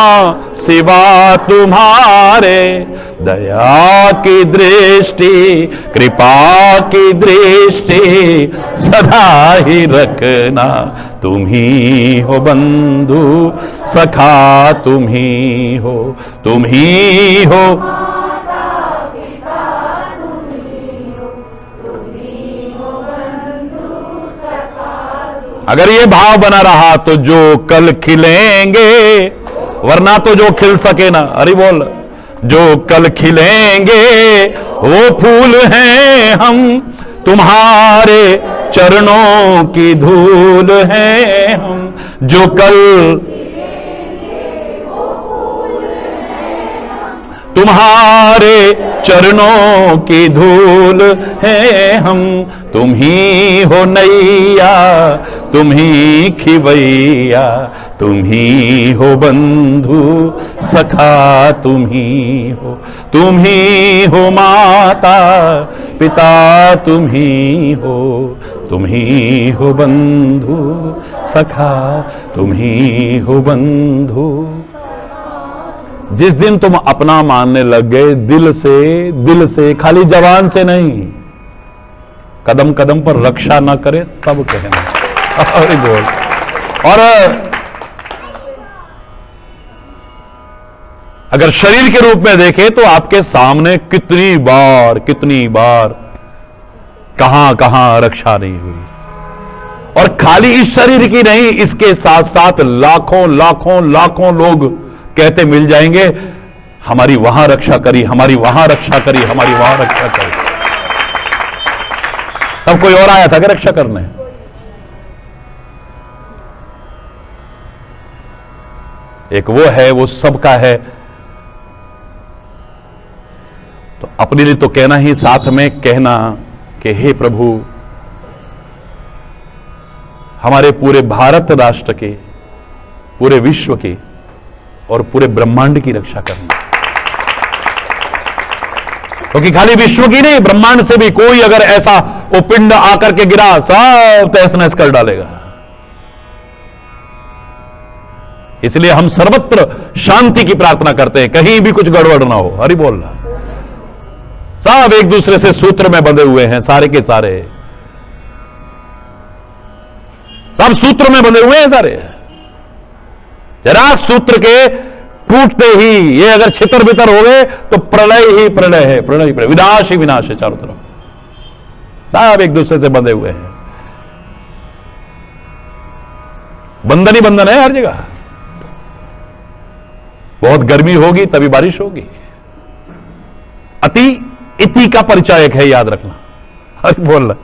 सिवा तुम्हारे। दया की दृष्टि, कृपा की दृष्टि सदा ही रखना। तुम ही हो बंधु सखा, तुम ही हो, तुम ही हो। अगर ये भाव बना रहा तो जो कल खिलेंगे, वरना तो जो खिल सके ना। हरि बोल। जो कल खिलेंगे वो फूल हैं हम, तुम्हारे चरणों की धूल हैं हम। जो कल तुम्हारे चरणों की धूल है हम। तुम ही हो नैया, तुम ही खिवैया, तुम ही हो बंधु सखा, तुम ही हो, तुम ही हो माता पिता, तुम ही हो, तुम ही हो बंधु सखा, तुम ही हो बंधु। जिस दिन तुम अपना मानने लग गए दिल से, खाली जबान से नहीं, कदम कदम पर रक्षा ना करे तब कहना। अरे बोल। और अगर शरीर के रूप में देखें तो आपके सामने कितनी बार कहां कहां रक्षा नहीं हुई। और खाली इस शरीर की नहीं, इसके साथ साथ लाखों लोग कहते मिल जाएंगे, हमारी वहां रक्षा करी, हमारी वहां रक्षा करी, हमारी वहां रक्षा करी। तब कोई और आया था क्या रक्षा करने? एक वो है, वो सबका है। तो अपने लिए तो कहना ही, साथ में कहना कि हे प्रभु, हमारे पूरे भारत राष्ट्र के, पूरे विश्व के और पूरे ब्रह्मांड की रक्षा करना। क्योंकि खाली विश्व की नहीं, ब्रह्मांड से भी कोई अगर ऐसा वो पिंड आकर के गिरा, सब तहस नहस कर डालेगा। इसलिए हम सर्वत्र शांति की प्रार्थना करते हैं, कहीं भी कुछ गड़बड़ ना हो। हरि बोल। सब एक दूसरे से सूत्र में बंधे हुए हैं, सारे के सारे सब सूत्र में बंधे हुए हैं सारे। जरा सूत्र के टूटते ही ये अगर छितर बितर हो गए तो प्रलय ही प्रलय है, प्रलय ही प्रलय, विनाश ही विनाश है। चारों तरफ सब एक दूसरे से बंधे हुए हैं, बंधन ही बंधन है हर जगह। बहुत गर्मी होगी तभी बारिश होगी। अति इति का परिचायक है, याद रखना। अरे बोल,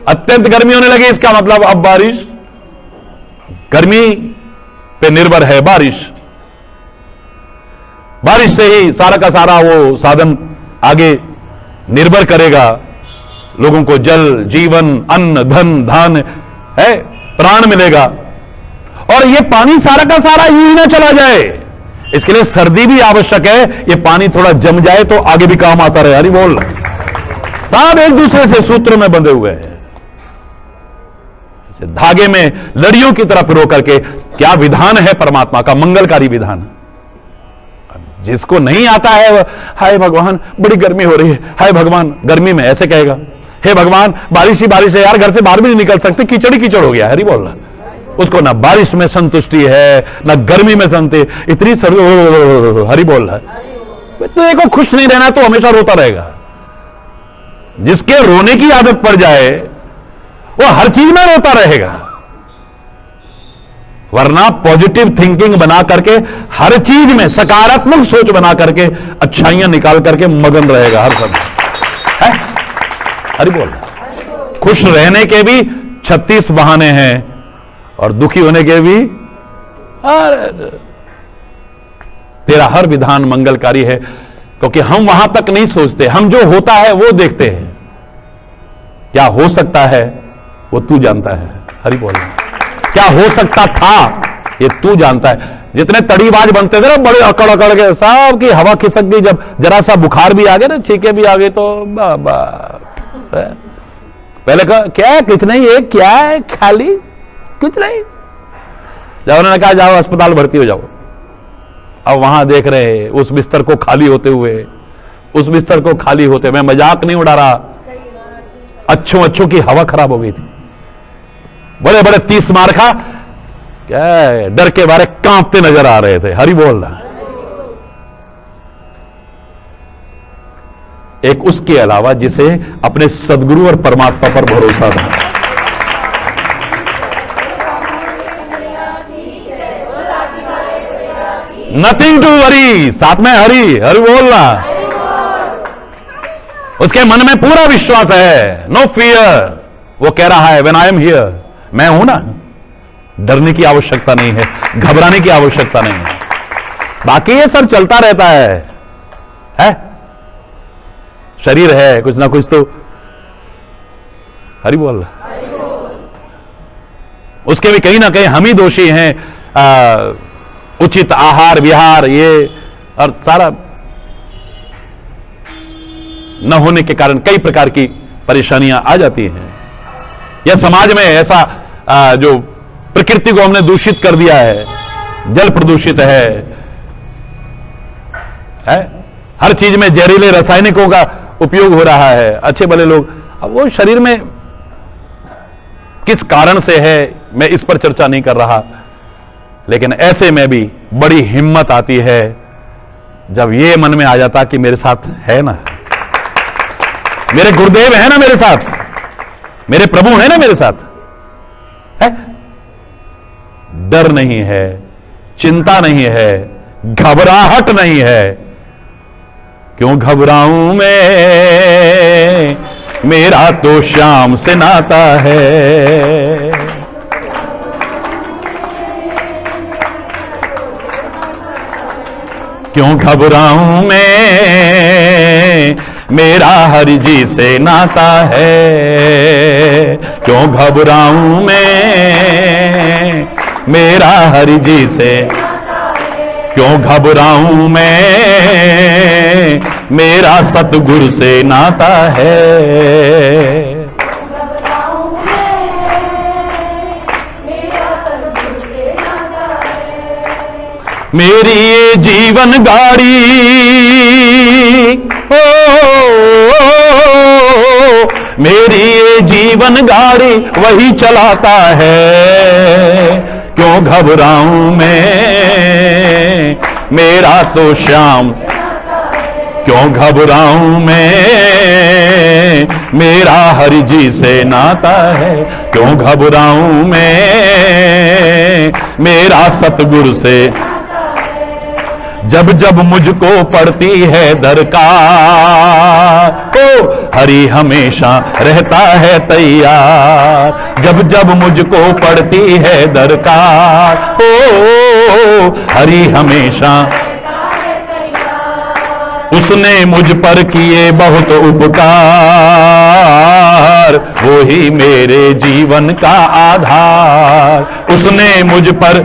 अत्यंत गर्मी होने लगी, इसका मतलब अब बारिश, गर्मी पे निर्भर है बारिश। बारिश से ही सारा का सारा वो साधन आगे निर्भर करेगा। लोगों को जल, जीवन, अन्न, धन, धान है, प्राण मिलेगा। और ये पानी सारा का सारा यूं ही ना चला जाए, इसके लिए सर्दी भी आवश्यक है। ये पानी थोड़ा जम जाए तो आगे भी काम आता रहे। हरि बोल। सब एक दूसरे से सूत्र में बंधे हुए हैं, धागे में लड़ियों की तरफ पिरो करके। क्या विधान है परमात्मा का, मंगलकारी विधान। जिसको नहीं आता है, हाय भगवान बड़ी गर्मी हो रही है, हाय भगवान, गर्मी में ऐसे कहेगा, हे भगवान बारिश ही बारिश है यार, घर से बाहर भी नहीं निकल सकते, कीचड़ ही कीचड़ हो गया। हरि बोल रहा। उसको ना बारिश में संतुष्टि है, ना गर्मी में संतुष्टि, इतनी हरि बोल रहा है। तो देखो खुश नहीं रहना तो हमेशा रोता रहेगा। जिसके रोने की आदत पड़ जाए वो हर चीज में रोता रहेगा, वरना पॉजिटिव थिंकिंग बना करके हर चीज में सकारात्मक सोच बना करके अच्छाइयां निकाल करके मगन रहेगा हर समय है। हरि बोल। खुश रहने के भी 36 बहाने हैं और दुखी होने के भी तेरा हर विधान मंगलकारी है, क्योंकि हम वहां तक नहीं सोचते, हम जो होता है वो देखते हैं, क्या हो सकता है वो तू जानता है। हरि बोल। क्या हो सकता था ये तू जानता है। जितने तड़ीबाज बनते थे ना, बड़े अकड़ अकड़ के सब की हवा खिसक गई, जब जरा सा बुखार भी आ गया ना, छींके भी आ गई, तो बाबा पहले कहा क्या कुछ नहीं, ये क्या है, खाली कुछ नहीं। जब उन्होंने कहा जाओ अस्पताल भर्ती हो जाओ, अब वहां देख रहे उस बिस्तर को खाली होते हुए, उस बिस्तर को खाली होते, मैं मजाक नहीं उड़ा रहा, अच्छों की हवा खराब हो गई थी। बड़े बड़े 30 मार्का क्या है, डर के बारे कांपते नजर आ रहे थे। हरि बोल रहा। एक उसके अलावा जिसे अपने सदगुरु और परमात्मा पर भरोसा था। नथिंग टू वरी, साथ में हरि हरि बोल रहा। उसके मन में पूरा विश्वास है, नो फियर। वो कह रहा है व्हेन आई एम हियर, मैं हूं ना, डरने की आवश्यकता नहीं है, घबराने की आवश्यकता नहीं है। बाकी ये सब चलता रहता है? शरीर है, कुछ ना कुछ तो हरि बोल। उसके भी कहीं ना कहीं हम ही दोषी हैं। उचित आहार विहार ये और सारा न होने के कारण कई प्रकार की परेशानियां आ जाती हैं। या समाज में ऐसा जो प्रकृति को हमने दूषित कर दिया है, जल प्रदूषित है? हर चीज में जहरीले रासायनिकों का उपयोग हो रहा है। अच्छे भले लोग, अब वो शरीर में किस कारण से है मैं इस पर चर्चा नहीं कर रहा, लेकिन ऐसे में भी बड़ी हिम्मत आती है जब ये मन में आ जाता कि मेरे साथ है ना, मेरे गुरुदेव है ना मेरे साथ, मेरे प्रभु है ना मेरे साथ है? डर नहीं है, चिंता नहीं है, घबराहट नहीं है। क्यों घबराऊं मैं, मेरा तो श्याम से नाता है। क्यों घबराऊं मैं, मेरा हरि जी से नाता है। क्यों घबराऊं मैं, मेरा हरि जी से। क्यों घबराऊं मैं, मेरा सतगुरु से नाता है। मेरी ये जीवन गाड़ी मेरी ये जीवन गाड़ी वही चलाता है। क्यों घबराऊं मैं, मेरा तो श्याम। क्यों घबराऊं मैं, मेरा हरि जी से नाता है। क्यों घबराऊं मैं, मेरा सतगुरु से। जब जब मुझको पड़ती है दरकार, ओ हरि हमेशा रहता है तैयार। जब जब मुझको पड़ती है दरकार, ओ हरि हमेशा। उसने मुझ पर किए बहुत उपकार, वो ही मेरे जीवन का आधार। उसने मुझ पर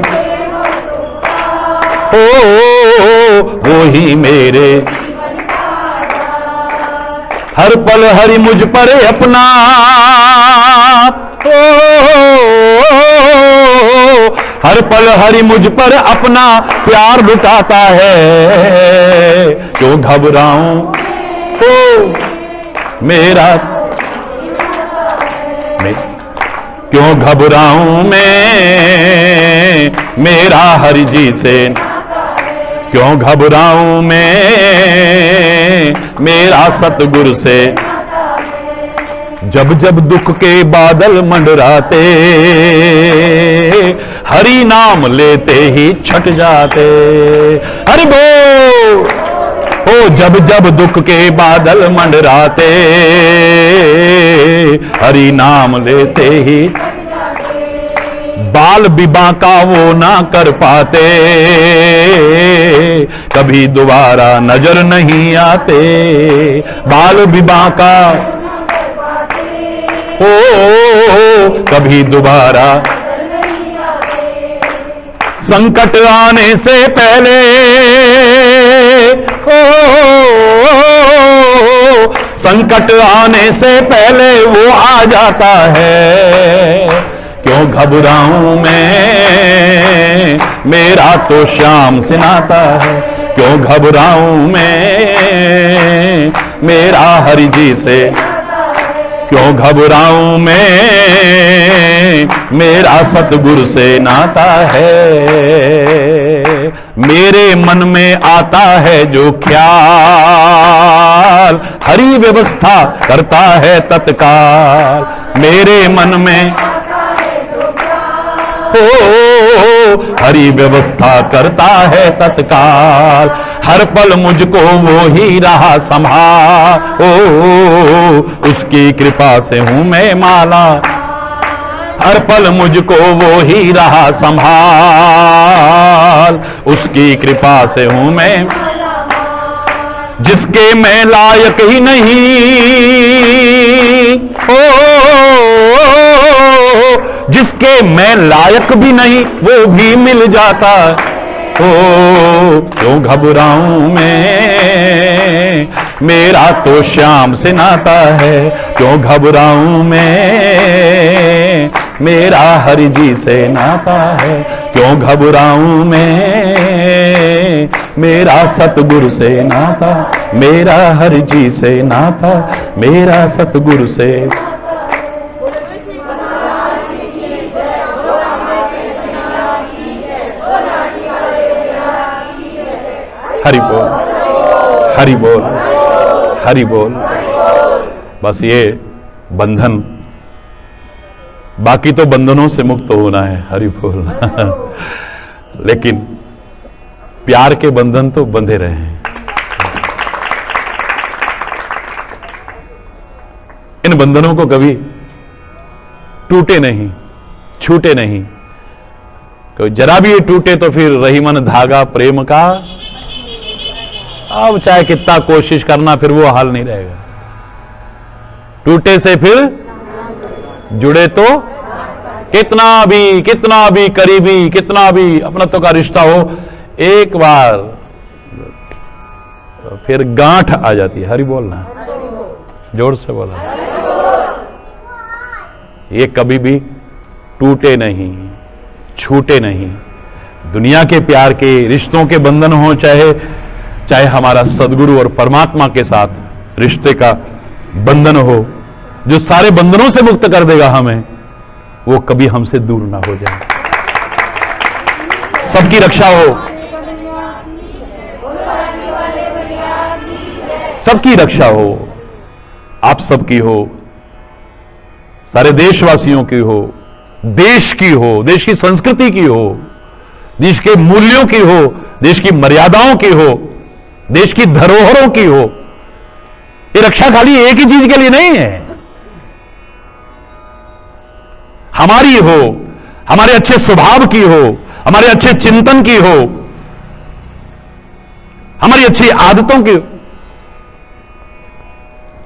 वो ही मेरे हर पल हरि मुझ पर अपना हर पल हरि मुझ पर अपना प्यार लुटाता है। क्यों घबराऊं मेरा क्यों घबराऊं मैं, मेरा हरि जी से। क्यों घबराऊं मैं, मेरा सतगुरु से। जब जब दुख के बादल मंडराते, हरि नाम लेते ही छट जाते। हरि बोल। ओ जब जब दुख के बादल मंडराते, हरि नाम लेते ही, बाल विवाह का वो ना कर पाते, कभी दोबारा नजर नहीं आते। बाल विवाह का ओ कभी दोबारा, संकट आने से पहले संकट आने से पहले वो आ जाता है। क्यों घबराऊं मैं, मेरा तो श्याम से नाता है। क्यों घबराऊं मैं, मेरा हरि जी से। क्यों घबराऊं मैं, मेरा सतगुरु से नाता है। मेरे मन में आता है जो ख्याल, हरि व्यवस्था करता है तत्काल। मेरे मन में हरि व्यवस्था करता है तत्काल। हर पल मुझको वो ही रहा संभाल। उसकी कृपा से हूं मैं माला। हर पल मुझको वो ही रहा संभाल। उसकी कृपा से हूं मैं, जिसके मैं लायक ही नहीं। जिसके मैं लायक भी नहीं वो भी मिल जाता। क्यों घबराऊं मैं, मेरा तो श्याम से नाता है। क्यों घबराऊं मैं, मेरा हरि जी से नाता है। क्यों घबराऊं मैं, मेरा सतगुरु से नाता। मेरा हरि जी से नाता, मेरा सतगुरु से। हरि बोल, हरि बोल, हरि बोल। बस ये बंधन, बाकी तो बंधनों से मुक्त होना है। हरि बोल। लेकिन प्यार के बंधन तो बंधे रहे हैं। इन बंधनों को कभी टूटे नहीं, छूटे नहीं। कोई जरा भी ये टूटे तो फिर रही मन धागा प्रेम का। अब चाहे कितना कोशिश करना फिर वो हाल नहीं रहेगा। टूटे से फिर जुड़े तो कितना भी करीबी, कितना भी अपनत्व का रिश्ता हो, एक बार फिर गांठ आ जाती है। हरि बोलना, जोर से बोलना। ये कभी भी टूटे नहीं, छूटे नहीं। दुनिया के प्यार के रिश्तों के बंधन हो, चाहे हमारा सदगुरु और परमात्मा के साथ रिश्ते का बंधन हो, जो सारे बंधनों से मुक्त कर देगा हमें, वो कभी हमसे दूर ना हो जाए। सबकी रक्षा हो, सबकी रक्षा हो, आप सबकी हो, सारे देशवासियों की हो, देश की हो, देश की संस्कृति की हो, देश के मूल्यों की हो, देश की मर्यादाओं की हो, देश की धरोहरों की हो। ये रक्षा खाली एक ही चीज के लिए नहीं है। हमारी हो, हमारे अच्छे स्वभाव की हो, हमारे अच्छे चिंतन की हो, हमारी अच्छी आदतों की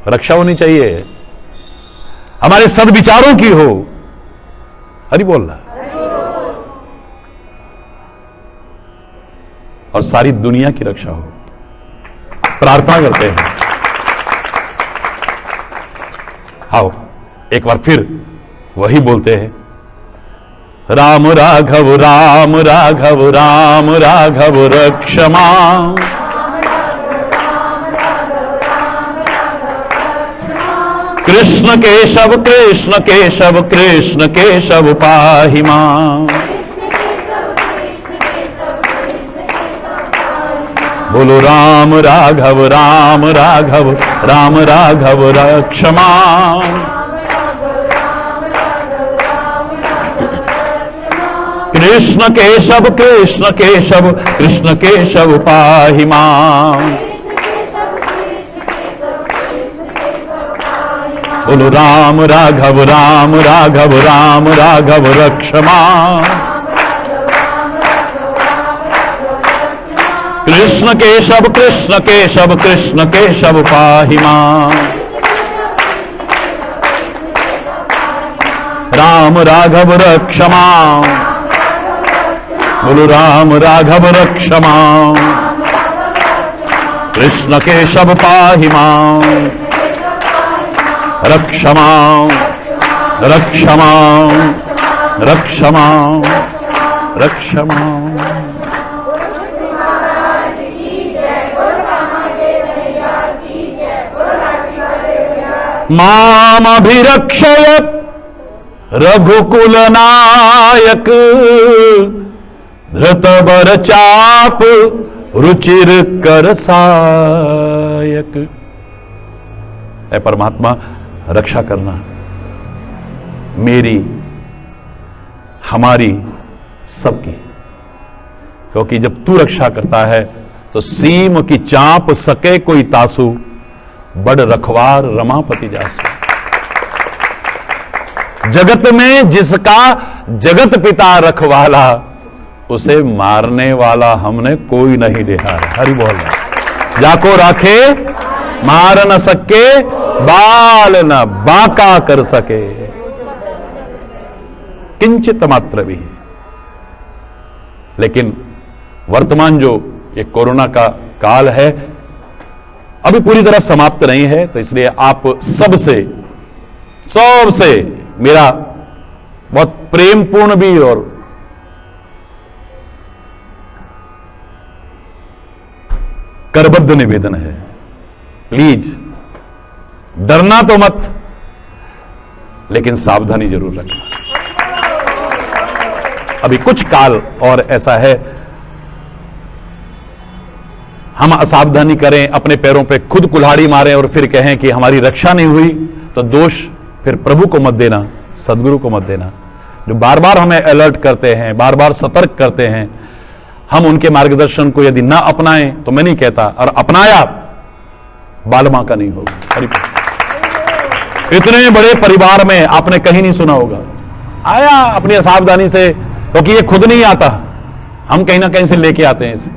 रक्षा होनी चाहिए, हमारे सद्विचारों की हो। हरि बोलना। और सारी दुनिया की रक्षा हो। प्रार्थना करते हैं। आओ एक बार फिर वही बोलते हैं, राम राघव राम राघव राम राघव रक्ष मां। कृष्ण केशव कृष्ण केशव कृष्ण केशव पाहि मां। बोलो राम राघव राम राघव राम राघव रक्ष मां। कृष्ण केशव कृष्ण केशव कृष्ण केशव पाहि मां। बोलो राम राघव राम राघव राम राघव रक्ष मां। कृष्ण केशव कृष्ण केशव कृष्ण केशव पाहि मां। राम राघव रक्ष मां। बोलो राम राघव रक्ष मां। कृष्ण केशव पाहि मां। रक्ष मां रक्ष मां रक्ष मां रक्ष मां। माम अभिरक्षयत् रघुकुल नायक। धृतबर चाप रुचिर कर सायक। ऐ परमात्मा रक्षा करना मेरी, हमारी, सबकी, क्योंकि जब तू रक्षा करता है तो सीम की चाप सके कोई तासु। बड़ रखवार रमापति जासु। जगत में जिसका जगत पिता रखवाला, उसे मारने वाला हमने कोई नहीं देखा। हरि बोल। जाको राखे मार न सके, बाल न बाका कर सके। किंचित मात्र भी। लेकिन वर्तमान जो ये कोरोना का काल है अभी पूरी तरह समाप्त नहीं है, तो इसलिए आप सबसे मेरा बहुत प्रेमपूर्ण भी और करबद्ध निवेदन है, प्लीज डरना तो मत, लेकिन सावधानी जरूर रखना। अभी कुछ काल और ऐसा है, हम असावधानी करें, अपने पैरों पे खुद कुल्हाड़ी मारें और फिर कहें कि हमारी रक्षा नहीं हुई, तो दोष फिर प्रभु को मत देना, सदगुरु को मत देना, जो बार बार हमें अलर्ट करते हैं, बार बार सतर्क करते हैं। हम उनके मार्गदर्शन को यदि ना अपनाएं तो मैं नहीं कहता, और अपनाया बाल मां का नहीं होगा। इतने बड़े परिवार में आपने कहीं नहीं सुना होगा, आया अपनी असावधानी से, क्योंकि ये खुद नहीं आता, हम कहीं ना कहीं से लेके आते हैं इसे।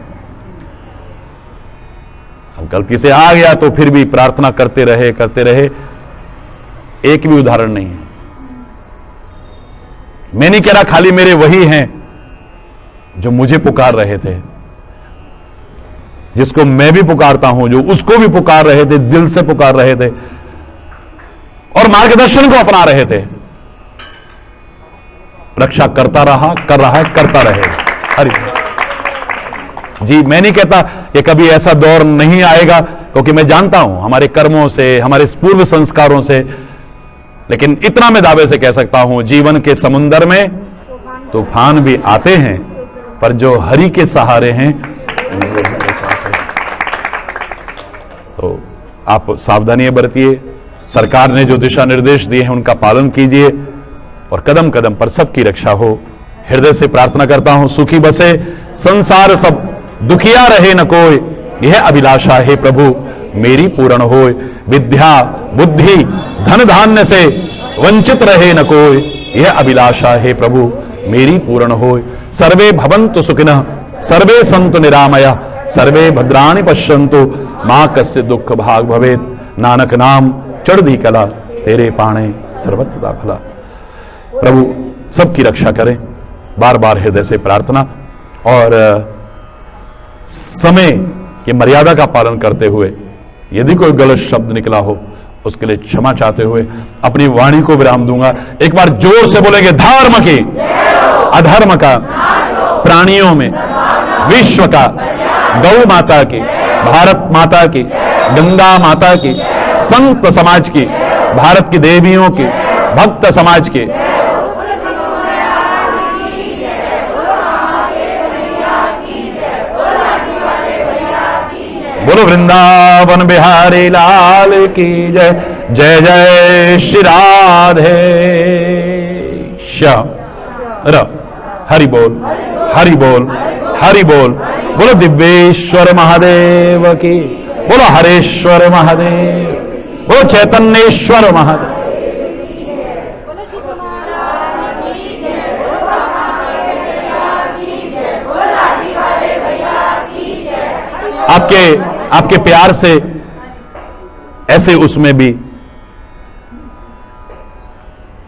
अब गलती से आ गया तो फिर भी प्रार्थना करते रहे। एक भी उदाहरण नहीं है। मैं नहीं कह रहा खाली मेरे वही हैं जो मुझे पुकार रहे थे, जिसको मैं भी पुकारता हूं, जो उसको भी पुकार रहे थे, दिल से पुकार रहे थे और मार्गदर्शन को अपना रहे थे। रक्षा करता रहा, कर रहा है, करता रहे। हरि जी, मैं नहीं कहता कि कभी ऐसा दौर नहीं आएगा, क्योंकि मैं जानता हूं हमारे कर्मों से, हमारे पूर्व संस्कारों से, लेकिन इतना मैं दावे से कह सकता हूं, जीवन के समुंदर में तूफान भी आते हैं, पर जो हरि के सहारे हैं तो आप सावधानी बरतिए। सरकार ने जो दिशा निर्देश दिए हैं उनका पालन कीजिए और कदम कदम पर सबकी रक्षा हो। हृदय से प्रार्थना करता हूं, सुखी बसे संसार सब, दुखिया रहे न कोई, यह अभिलाषा है प्रभु मेरी पूर्ण होय। विद्या बुद्धि धन धान्य से वंचित रहे न कोई, यह अभिलाषा है प्रभु मेरी पूर्ण होय। सर्वे भवन्तु सुखिनः, सर्वे सन्तु निरामया, सर्वे भद्राणि पश्यन्तु, मां कस्य दुख भाग भवेत्। नानक नाम चढ़दी कला, तेरे पाणे सर्वत्र भला। प्रभु सबकी रक्षा करें, बार बार हृदय से प्रार्थना, और समय की मर्यादा का पालन करते हुए यदि कोई गलत शब्द निकला हो उसके लिए क्षमा चाहते हुए अपनी वाणी को विराम दूंगा। एक बार जोर से बोलेंगे, धर्म की, अधर्म का, प्राणियों में, विश्व का, गौ माता की, भारत माता की, गंगा माता की, संत समाज की, भारत की देवियों की, भक्त समाज की। बोलो वृंदावन बिहारी लाल की जय। जय जय श्री राधे श्याम। हरि बोल, हरि बोल, हरि बोल। बोलो दिव्येश्वर महादेव की, बोलो हरेश्वर महादेव, बोलो चैतन्येश्वर महादेव। आपके प्यार से ऐसे उसमें भी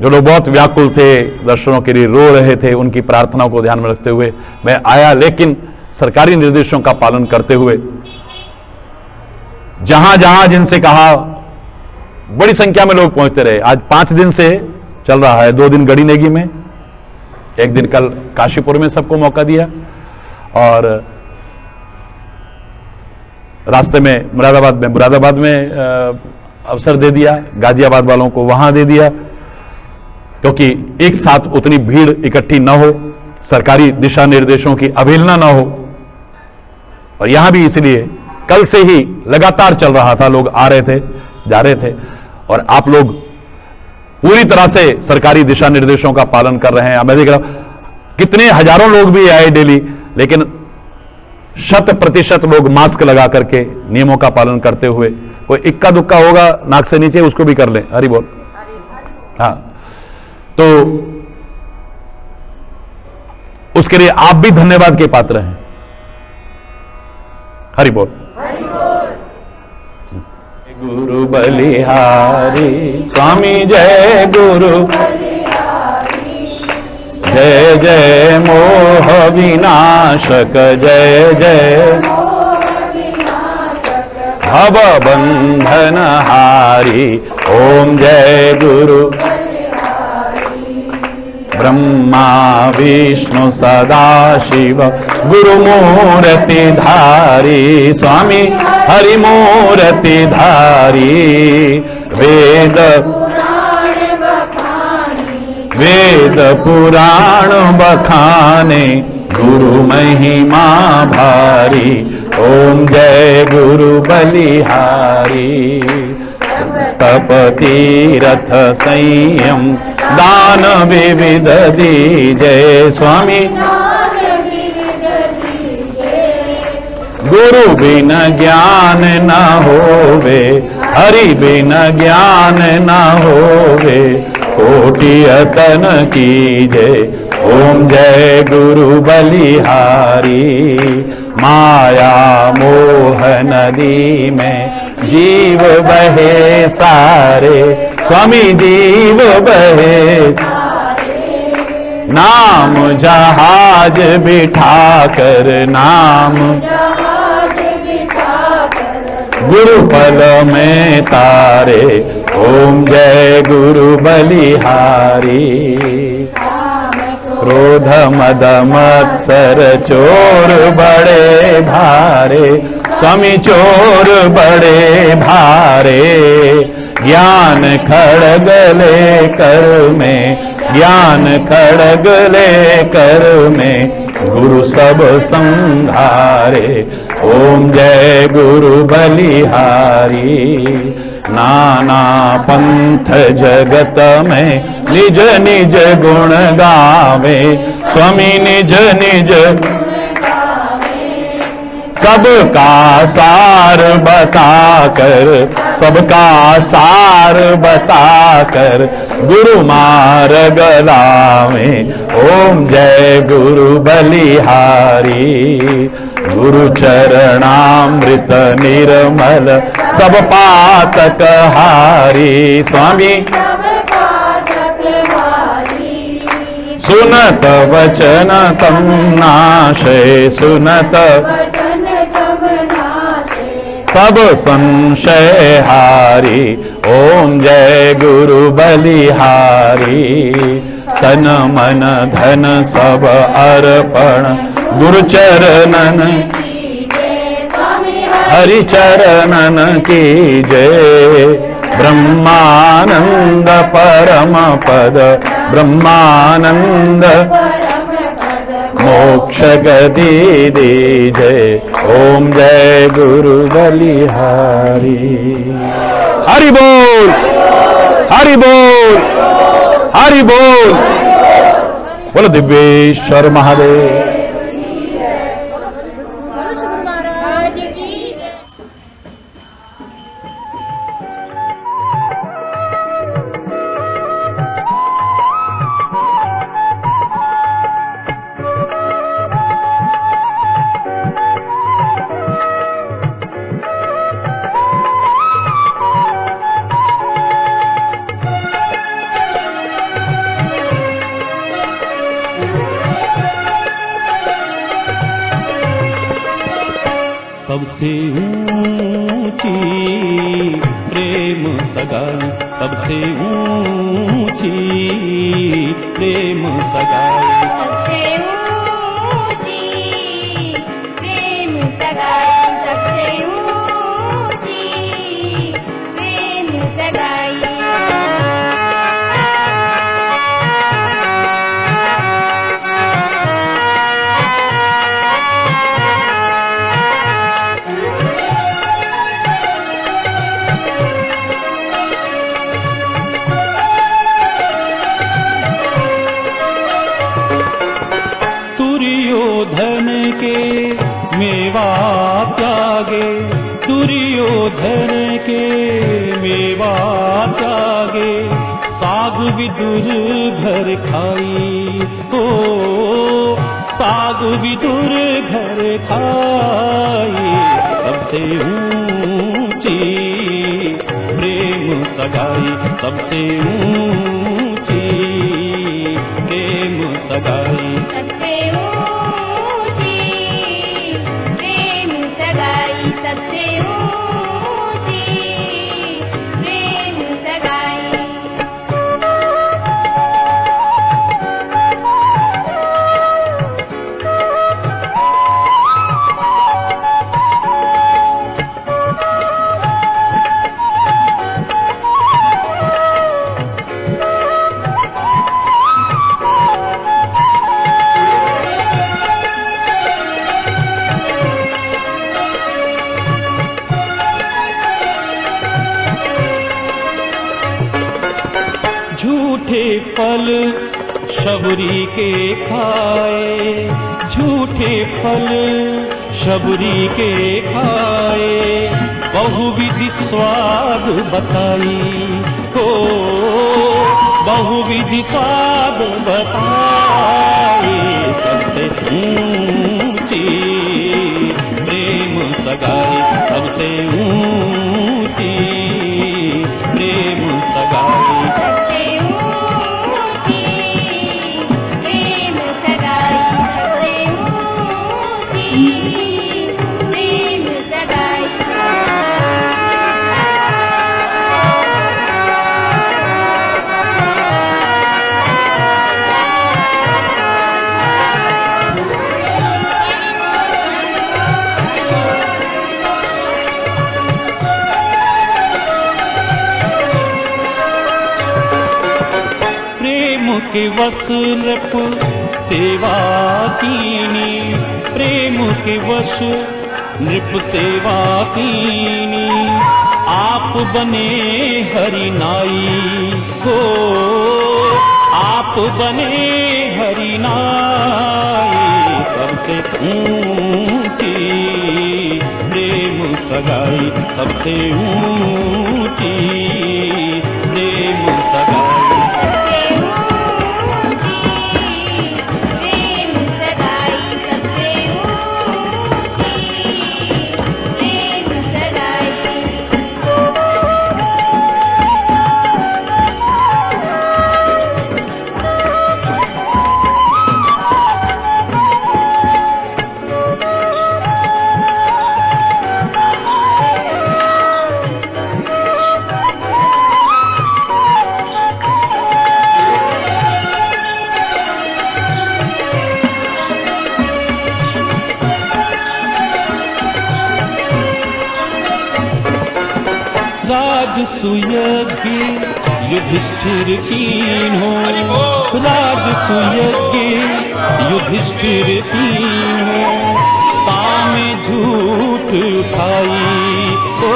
जो लोग बहुत व्याकुल थे, दर्शनों के लिए रो रहे थे, उनकी प्रार्थनाओं को ध्यान में रखते हुए मैं आया, लेकिन सरकारी निर्देशों का पालन करते हुए जहां जहां जिनसे कहा, बड़ी संख्या में लोग पहुंचते रहे। आज 5 दिन से चल रहा है, 2 दिन गढ़ी में, 1 दिन कल काशीपुर में सबको मौका दिया, और रास्ते में मुरादाबाद में अवसर दे दिया, गाजियाबाद वालों को वहां दे दिया, क्योंकि एक साथ उतनी भीड़ इकट्ठी न हो, सरकारी दिशा निर्देशों की अवहेलना न हो। और यहां भी इसलिए कल से ही लगातार चल रहा था, लोग आ रहे थे, जा रहे थे, और आप लोग पूरी तरह से सरकारी दिशा निर्देशों का पालन कर रहे हैं। मैं देख रहा हूं कितने हजारों लोग भी आए डेली, लेकिन 100% लोग मास्क लगा करके नियमों का पालन करते हुए, कोई इक्का दुक्का होगा नाक से नीचे उसको भी कर लें, हरि बोल। हाँ, तो उसके लिए आप भी धन्यवाद के पात्र हैं, हरि बोल। गुरु बलिहारी स्वामी जय गुरु, जय जय मोह विनाशक, जय जय भव बंधन हारी, ओम जय गुरु ब्रह्मा विष्णु सदा शिव, गुरु मूर्ति धारी स्वामी हरि मूर्ति धारी, वेद पुराण बखाने, गुरु महिमा भारी, ओम जय गुरु बलिहारी। तप तीरथ संयम दान विविध दीजय स्वामी, गुरु बिन ज्ञान न होवे, हरि बिन ज्ञान न होवे, कोटि अतन कीजे, ओम जय गुरु बलिहारी। माया मोह नदी में जीव बहे सारे, स्वामी जीव बहे नाम जहाज बिठा कर, नाम गुरु पल में तारे, ओम जय गुरु बलिहारी। क्रोध मद मत्सर चोर बड़े भारे, स्वामी चोर बड़े भारे, ज्ञान खड़ग ले कर में, ज्ञान खड़ग ले कर में, गुरु सब संहारे, ओम जय गुरु बलिहारी। नाना पंथ जगत में निज निज गुण गावे, स्वामी निज निज सबका सार बताकर, सबका सार बताकर, गुरु मार्ग लावे, ओम जय गुरु बलिहारी। गुरु चरणामृत निर्मल सब पातक हारी, स्वामी सुनत वचन तम नाशे, सुनत सब संशय हारी, ओम जय गुरु बलिहारी। तन मन धन सब अर्पण गुरु चरणन, हरि चरणन की जय। ब्रह्मानंद परम पद, ब्रह्मानंद मोक्ष गति दीजय, ओम जय गुरु बलिहारी। हरि बोल, हरि बोल, हरि बोल। बोलो दिव्येश्वर महादेव। सबसे ऊंची प्रेम सगाई, सबसे ऊंची प्रेम सगाई, सबसे ऊंची प्रेम सगाई, सबसे ऊंची प्रेम सगाई। दुर्योधन के मेवा त्यागे, दुर्योधन के मेवा त्यागे, साग विदुर घर खाई, हो साग विदुर घर खाई। सबसे ऊंची प्रेम सगाई, सबसे ऊंची प्रेम सगाई, सबसे ऊंची प्रेम सगाई, सबसे ऊंची प्रेम सगाई। झूठे फल शबरी के खाए, झूठे फल शबरी के खाए, बहुविधि स्वाद बताई, हो बहुविधि स्वाद बताई। सबसे ऊंची प्रेम सगाई, सबसे ऊंची प्रेम सगाई, सबसे ऊंची प्रेम सगाई, सबसे ऊंची प्रेम सगाई। प्रेम के वश नृप सेवा कीनी, प्रेम के वश नृप सेवा कीनी, आप बने हरि नाई, हो आप बने हरि नाई। सबसे ऊंची प्रेम सगाई, सबसे ऊंची प्रेम सगाई, राजसुयज्ञ युधिष्ठिर कीन्हो, राजसुयज्ञ युधिष्ठिर कीन्हो, तामे झूठ उठाई, ओ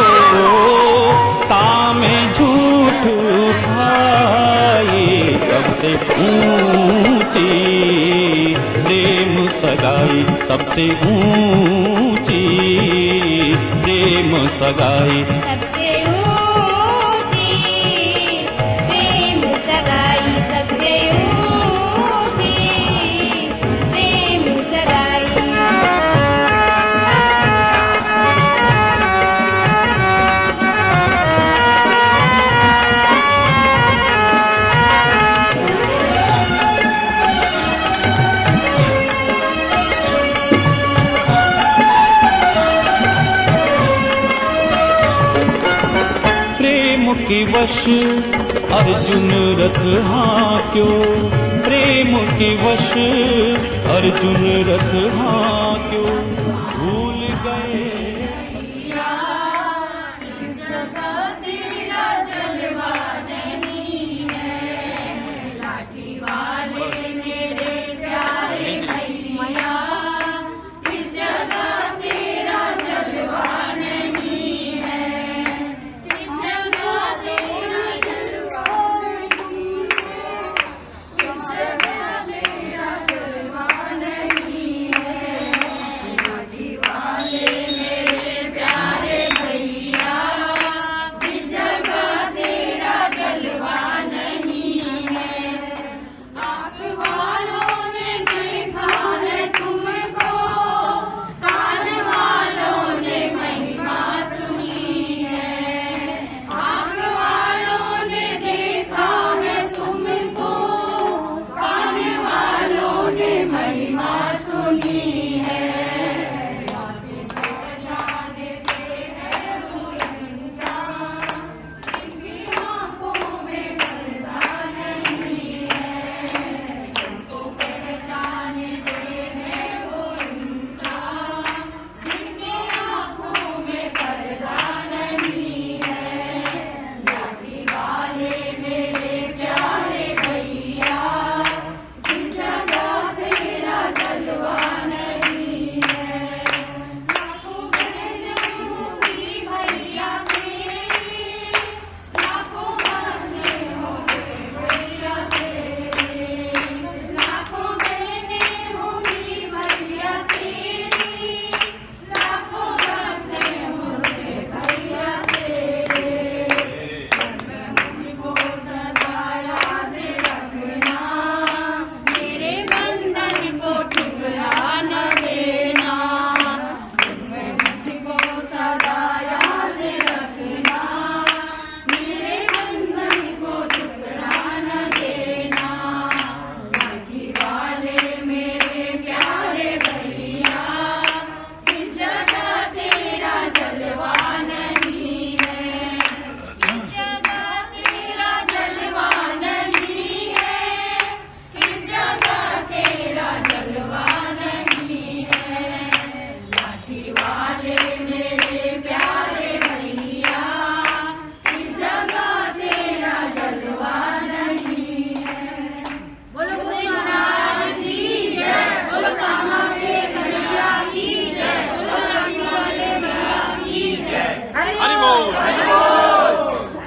तामे झूठ उठाई। सबसे ऊंची सगाई सबसे ऊंची, प्रेम सगाई सबसे ऊंची, प्रेम सगाई सबसे ऊंची, प्रेम सगाई। के वश अर्जुन रथ हाँक्यो, प्रेम के वश अर्जुन रथ हाँक्यो, भूल गए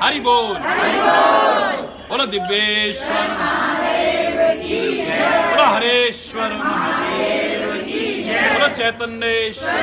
हरि बोल, बोलो दिव्येश्वर बोलो हरेश्वर बोलो चैतन्येश्वर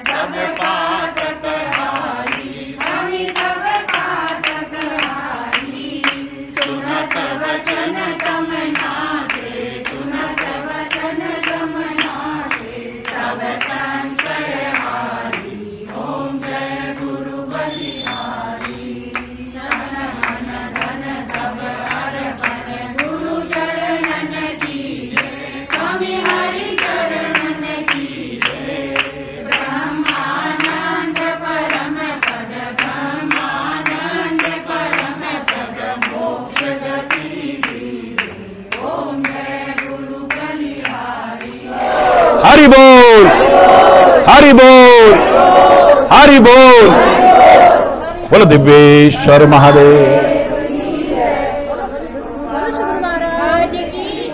सब पाप हरि बोल, हरि बोल, हरि बोल। बोलो दिव्येश्वर महादेव। महाराज की